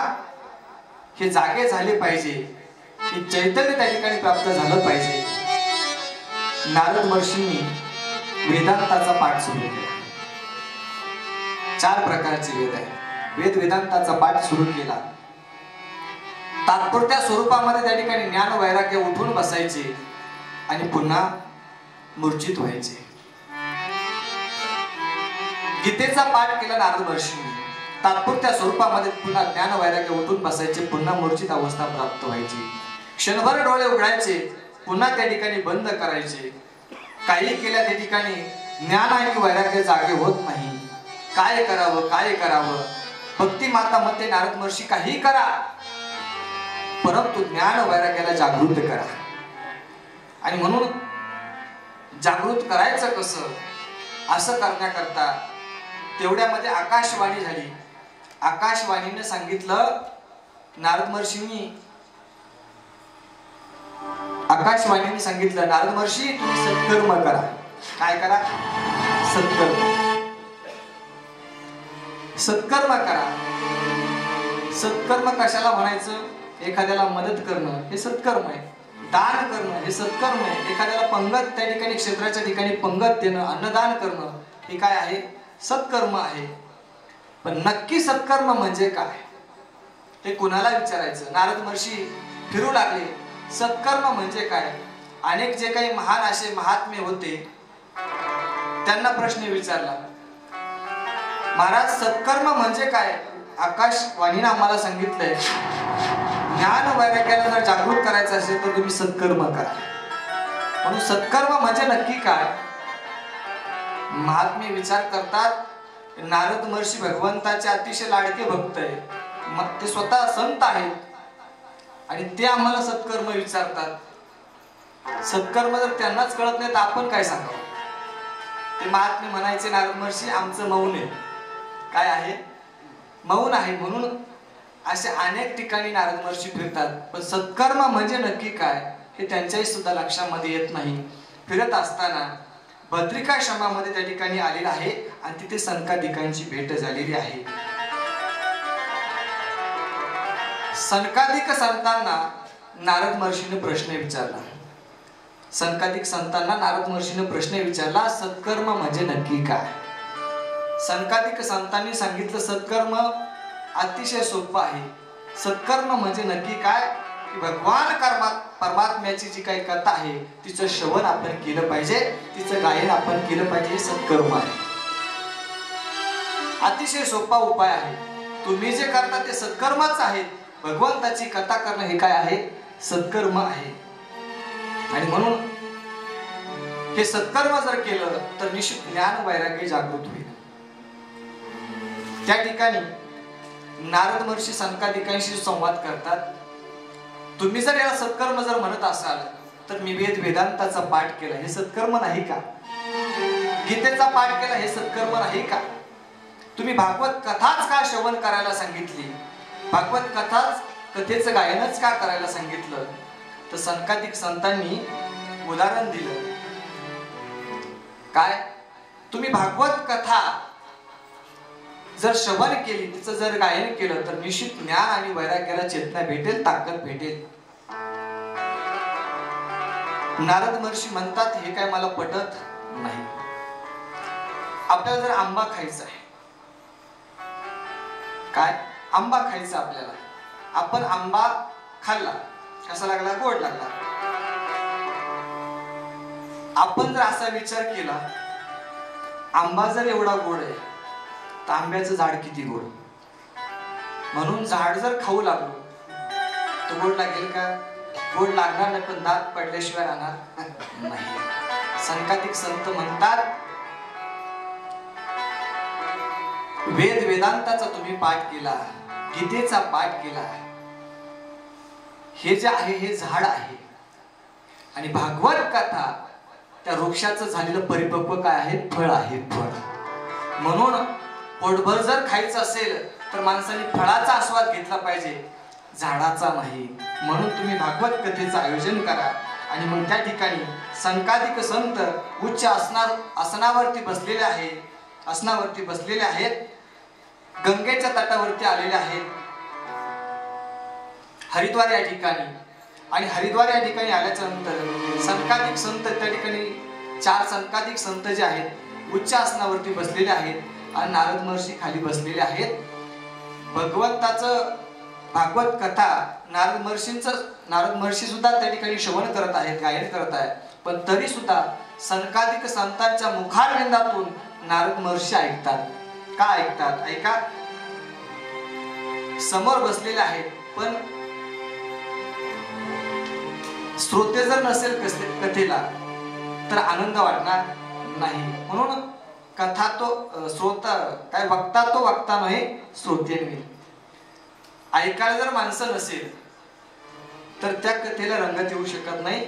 हे जागे झाले पाहिजे, हे चैतन्य त्या ठिकाणी प्राप्त झालं पाहिजे. नारद महर्षींनी वेदांताचा पाठ सुरू केला. 4 प्रकारचे वेद आहे. वेदांताचा पाठ सुरू केला. तात्पुरत्या स्वरूपामध्ये त्या ठिकाणी ज्ञान वैराग्य उठून बसायचे आणि पुन्हा मूर्छित व्हायचे. गीतेचा पाठ केला नारद महर्षींनी. तात्पुरत्या स्वरूपामध्ये पुन्हा ज्ञान वैराग्य उठून बसायचे, पुन्हा मूर्छित अवस्था प्राप्त व्हायची. क्षणभर डोळे उघडायचे, पुन्हा त्या ठिकाणी बंद करायचे. काही केल्या त्या ठिकाणी ज्ञान आणि वैराग्य जागे होत नाही. काय करावं, काय करावं? भक्ती माता म्हणते, नारद महर्षी काही करा, परंतु ज्ञान वैराग्याला जागृत करा. आणि म्हणून जागृत करायचं कसं, असं करण्याकरता तेवढ्यामध्ये आकाशवाणी झाली. आकाशवाणीने सांगितलं, नारद महर्षींनी आकाशवाणीने सांगितलं, नारद महर्षी तुम्ही सत्कर्म करा. काय करा? सत्कर्म. सत्कर्म करा. सत्कर्म कशाला म्हणायचं? एखाद्याला मदत करणं हे सत्कर्म आहे. दान करणं हे सत्कर्म आहे. एखाद्याला पंगत त्या ठिकाणी, क्षेत्राच्या ठिकाणी पंगत देणं, अन्नदान करणं हे काय आहे? सत्कर्म आहे. पण नक्की सत्कर्म म्हणजे काय, हे कुणाला विचारायचं? नारद महर्षी फिरू लागले, सत्कर्म म्हणजे काय? अनेक जे काही महान असे महात्मे होते त्यांना प्रश्न विचारला, महाराज सत्कर्म म्हणजे काय? आकाशवाणीने आम्हाला सांगितलंय, ज्ञान वैराग्याला जर जागृत करायचं असेल तर तुम्ही सत्कर्म करा. म्हणून सत्कर्म म्हणजे नक्की काय? महात्मे विचार करतात, नारद महर्षी भगवंताचे अतिशय लाडके भक्त आहे, मग ते स्वतः संत आहेत आणि ते आम्हाला सत्कर्म विचारतात. सत्कर्म जर त्यांनाच कळत नाही तर आपण काय सांगावं? ते महात्मे म्हणायचे, नारद महर्षी आमचं मौन आहे. काय आहे? मौन आहे. म्हणून असे अनेक ठिकाणी नारद महर्षी फिरतात, पण सत्कर्म म्हणजे नक्की काय हे त्यांच्याही सुद्धा लक्षामध्ये येत नाही. फिरत असताना बद्रिकाश्रमामध्ये त्या ठिकाणी आलेला आहे आणि तिथे सनकादिकांची भेट झालेली आहे. सनकादिक संतांना नारद महर्षीने प्रश्न विचारला. सनकादिक संतांना नारद महर्षीने प्रश्न विचारला, सत्कर्म म्हणजे नक्की काय? सनकादिक संतांनी सांगितलं, सत्कर्म अतिशय सोपं आहे. सत्कर्म म्हणजे नक्की काय? की भगवान परमात्म्याची जी काही कथा आहे तिचं श्रवण आपण केलं पाहिजे, तिचं गायन आपण केलं पाहिजे, हे सत्कर्म आहे. अतिशय सोपा उपाय आहे. तुम्ही जे करता ते सत्कर्मच आहे. भगवंताची कथा करणं हे काय आहे? सत्कर्म आहे. आणि म्हणून हे सत्कर्म जर केलं तर निश्चित ज्ञान वैराग्य जागृत होईल. त्या ठिकाणी नारद महर्षी सनकादिकांशी संवाद करतात. तुम्ही जर याला सत्कर्म जर म्हणत असाल तर मी वेदांताचा पाठ केला, हे सत्कर्म नाही का? गीतेचा पाठ केला, हे सत्कर्म नाही का? तुम्ही भागवत कथाच का श्रवण करायला सांगितली? भागवत कथेचं गायनच का करायला सांगितलं? तर सनकादिक संतांनी उदाहरण दिलं. काय? तुम्ही भागवत कथा जर श्रवण केली, तिचं जर गायन केलं तर निश्चित ज्ञान आणि वैराग्याला चेतना भेटेल, ताकद भेटेल. नारद महर्षी म्हणतात, हे काय मला पटत नाही. आपल्याला जर आंबा खायचा आहे, काय आंबा खायचा आपल्याला, आपण आंबा खाल्ला, कसा लागला? गोड लागला. आपण जर असा विचार केला, आंबा जर एवढा गोड आहे तर आंब्याचं झाड किती गोड, म्हणून झाड जर खाऊ लागलो तर गोड लागेल का? गोड लागणार नाही, पण दात पडल्याशिवाय राहणार नाही. संकातिक संत म्हणतात, वेद वेदांताचा तुम्ही पाठ केला, गीतेचा पाठ केला, हे जे आहे हे झाड आहे. आणि भागवत कथा त्या वृक्षाचं झालेलं परिपक्व काय आहे? फळ आहे, फळ. म्हणून पोटभर जर खायचं असेल तर माणसाने फळाचा आस्वाद घेतला पाहिजे, झाडाचा नाही. म्हणून तुम्ही भागवत कथेचं आयोजन करा आणि मग त्या ठिकाणी संकादिक संत उच्च आसनावरती बसलेले आहेत, गंगेच्या तटावरती आलेले आहेत, हरिद्वार या ठिकाणी. आणि हरिद्वार या ठिकाणी आल्याच्या नंतर संकादिक संत त्या ठिकाणी 4 संकादिक संत जे आहेत उच्च आसनावरती बसलेले आहेत आणि नारद महर्षी खाली बसलेले आहेत. भगवंताचं भागवत कथा नारद महर्षी सुद्धा त्या ठिकाणी श्रवण करत आहेत, गायन करत आहेत. पण तरी सुद्धा संकादिक संतांच्या मुखारविंदातून नारद महर्षी ऐकतात. का ऐकतात? ऐका. समोर बसलेले आहेत, पण श्रोते जर नसेल कथेला तर आनंद वाटणार नाही. म्हणून कथा तो श्रोता काय वक्ता तो वक्ता नाही, श्रोते नाही. ऐकायला जर माणसं नसेल तर त्या कथेला रंगत येऊ शकत नाही.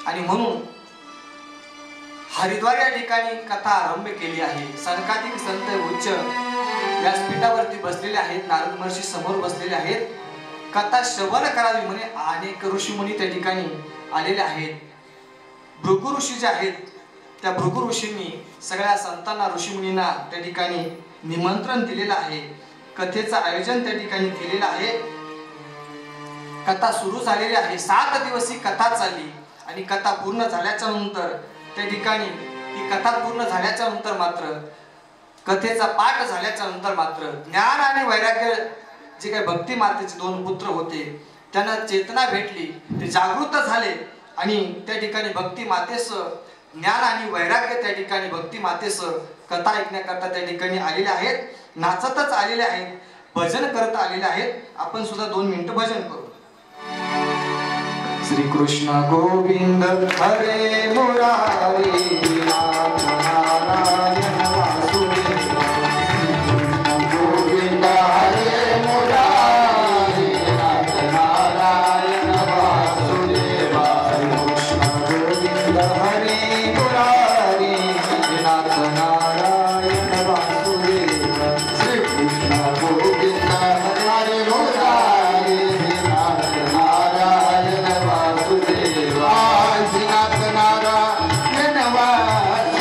आणि म्हणून हरिद्वार या ठिकाणी कथा आरंभ केली आहे. संकादिक संत उच्च व्यासपीठावरती बसलेले आहेत, नारद महर्षी समोर बसलेले आहेत. कथा श्रवण करावी म्हणे अनेक ऋषीमुनी त्या ठिकाणी आलेले आहेत. भृगु ऋषी जे आहेत त्या भृगु ऋषींनी सगळ्या संतांना, ऋषीमुनींना त्या ठिकाणी निमंत्रण दिलेलं आहे. कथेचं आयोजन त्या ठिकाणी केलेलं आहे. कथा सुरू झालेली आहे. 7 दिवस ही कथा चालली आणि कथा पूर्ण झाल्याच्या नंतर त्या ठिकाणी ही कथा पूर्ण झाल्याच्या नंतर मात्र कथेचा पाठ झाल्याच्या नंतर मात्र ज्ञान आणि वैराग्य जे काही भक्ती मातेचे 2 पुत्र होते त्यांना चेतना भेटली, ते जागृत झाले आणि त्या ठिकाणी भक्ती मातेस ज्ञान आणि वैराग्य त्या ठिकाणी भक्ती मातेस कथा ऐकण्याकरता त्या ठिकाणी आलेले आहेत. नाचतच आलेले आहेत, भजन करत आलेले आहेत. आपण सुद्धा 2 मिनिटं भजन करू. श्री कृष्ण गोविंद हरे मुरारी नाथ नारायण वासुदेव. गोविंद हरे मुरारी नाथ नारायण वासुदेव. कृष्ण गोविंद हरे मुरारी नाथ नारायण वासुदेव. श्री कृष्ण गोविंद हरे मुरारी नाथ नारायण वासुदेव. नाथ नारायण वासुदेव.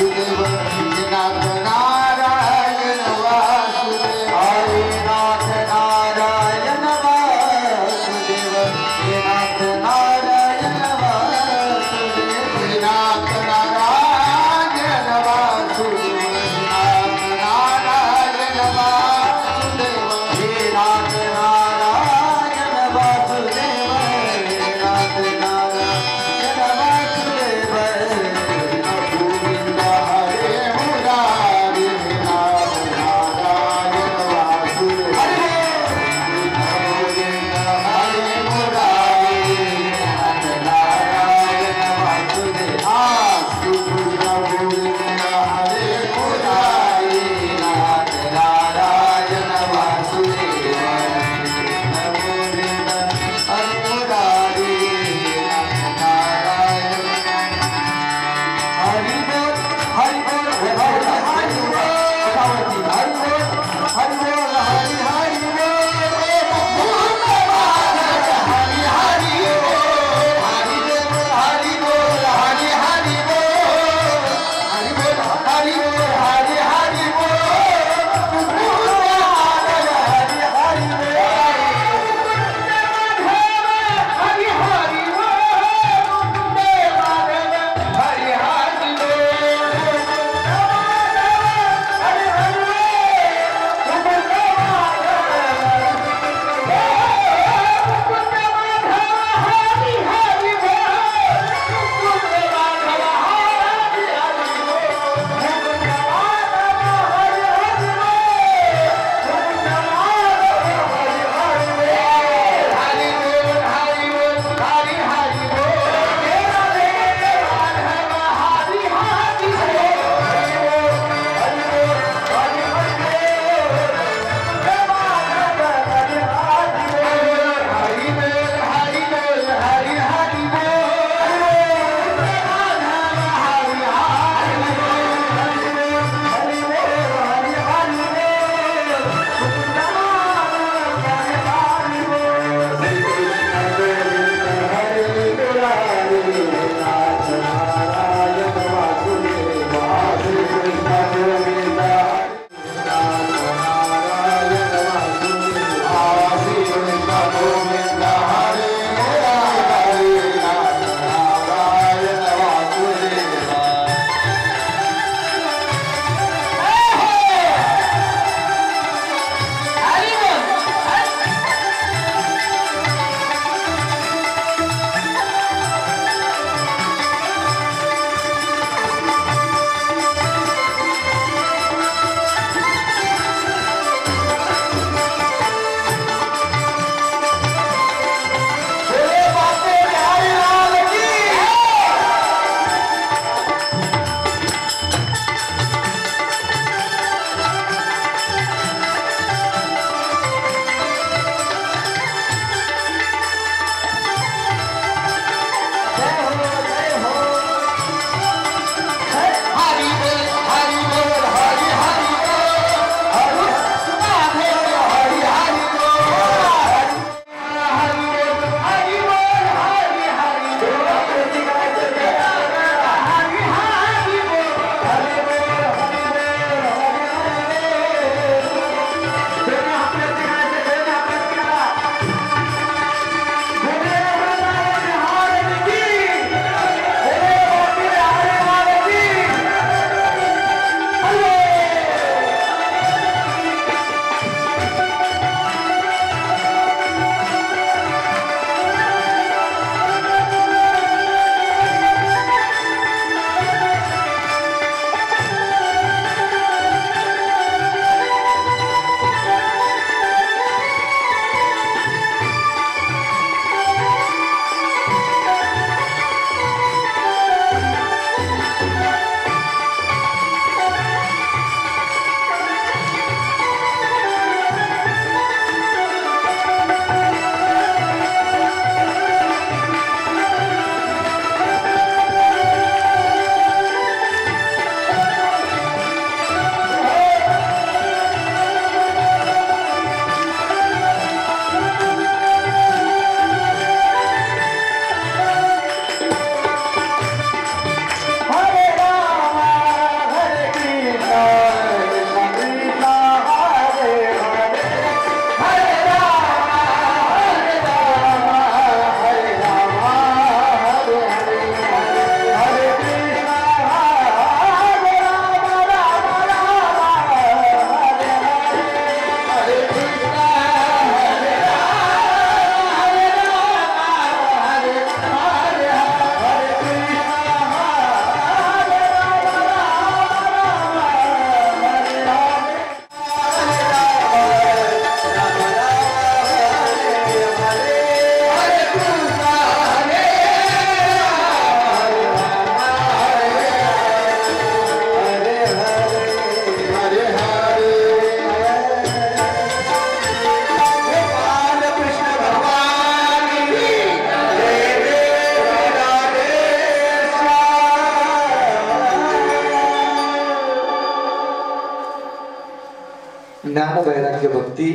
ज्ञान वैराग्य भक्ती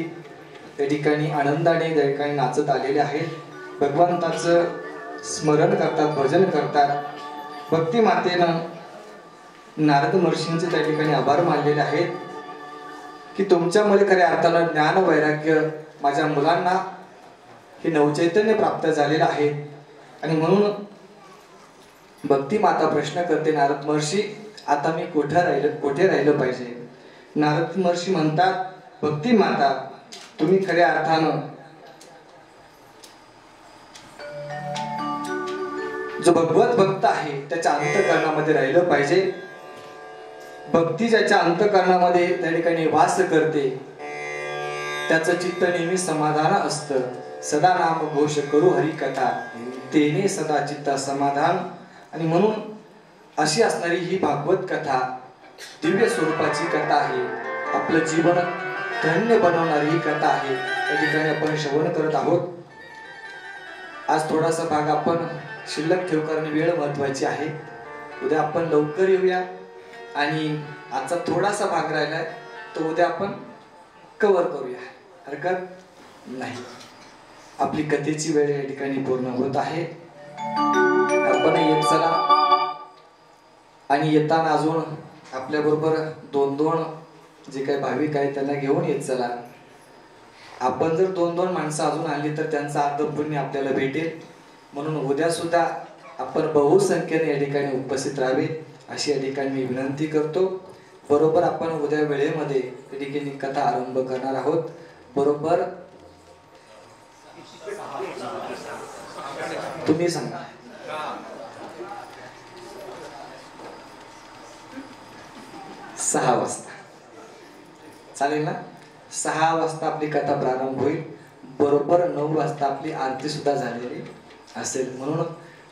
या ठिकाणी आनंदाने त्या ठिकाणी नाचत आलेले आहेत. भगवंताचं स्मरण करतात, भजन करतात. भक्ती मातेनं नारद महर्षींचे त्या ठिकाणी आभार मानलेले आहेत की तुमच्यामुळे खऱ्या अर्थानं ज्ञान वैराग्य माझ्या मुलांना हे नवचैतन्य प्राप्त झालेलं आहे. आणि म्हणून भक्ती माता प्रश्न करते, नारद महर्षी आता मी कुठे राहिलं पाहिजे. नारद महर्षी म्हणतात, भक्ती माता तुम्ही खऱ्या अर्थानं जो भगवत भक्त आहे त्याच्या अंतःकरणामध्ये राहिलं पाहिजे. भक्ती ज्याच्या अंतःकरणामध्ये त्या ठिकाणी वास करते त्याचं चित्त नेहमी समाधान असतं. सदा नाम घोष करू हरी कथा तेने सदा चित्त समाधान. आणि म्हणून अशी असणारी ही भागवत कथा दिव्य स्वरूपाची कथा आहे. आपलं जीवन धन्य बनवणारी ही कथा आहे. त्या ठिकाणी आपण श्रवण करत आहोत. आज थोडासा भाग आपण शिल्लक ठेवू कारण वेळ महत्वाची आहे. उद्या आपण लवकर येऊया आणि आजचा थोडासा भाग राहिलाय तो उद्या आपण कव्हर करूया, हरकत नाही. आपली कथेची वेळ या ठिकाणी पूर्ण होत आहे. आपण येत चला आणि येताना अजून आपल्या बरोबर दोन जे काही भाविक आहेत त्यांना घेऊन येत चला. आपण जर दोन माणसं अजून आणली तर त्यांचं अर्ध पुण्य आपल्याला भेटेल. म्हणून उद्या सुद्धा आपण बहुसंख्येने या ठिकाणी उपस्थित राहावे अशी या ठिकाणी मी विनंती करतो. बरोबर आपण उद्या वेळेमध्ये या ठिकाणी कथा आरंभ करणार आहोत. बरोबर तुम्ही सांगा. 6 वाजता चालेल ना? 6 वाजता आपली कथा प्रारंभ होईल. बरोबर 9 वाजता आपली आरती सुद्धा झालेली असेल. म्हणून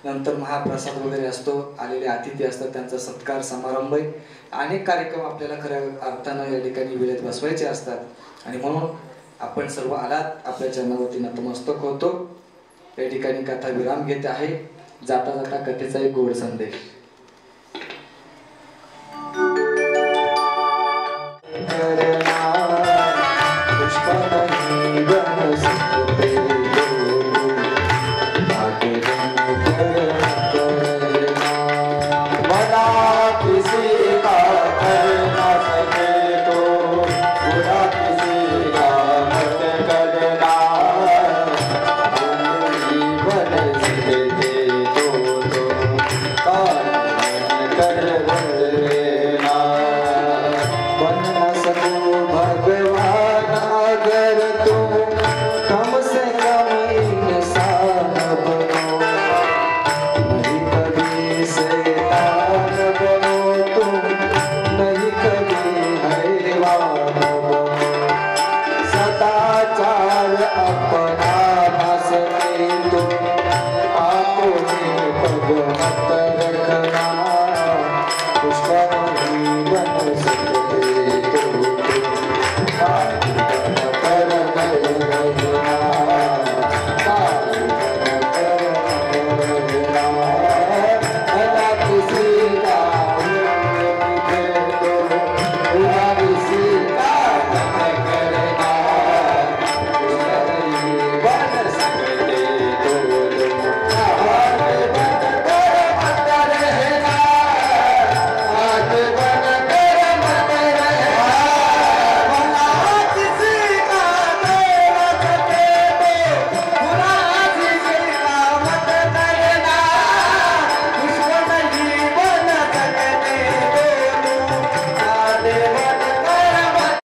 नंतर महाप्रसाद वगैरे असतो, आलेले अतिथी असतात त्यांचा सत्कार समारंभ आहे. अनेक कार्यक्रम आपल्याला खऱ्या अर्थानं या ठिकाणी वेळेत बसवायचे असतात. आणि म्हणून आपण सर्व आलात, आपल्या चरणावरती नतमस्तक होतो. या ठिकाणी कथा विराम घेते आहे. जाता जाता कथेचा एक गोड संदेश.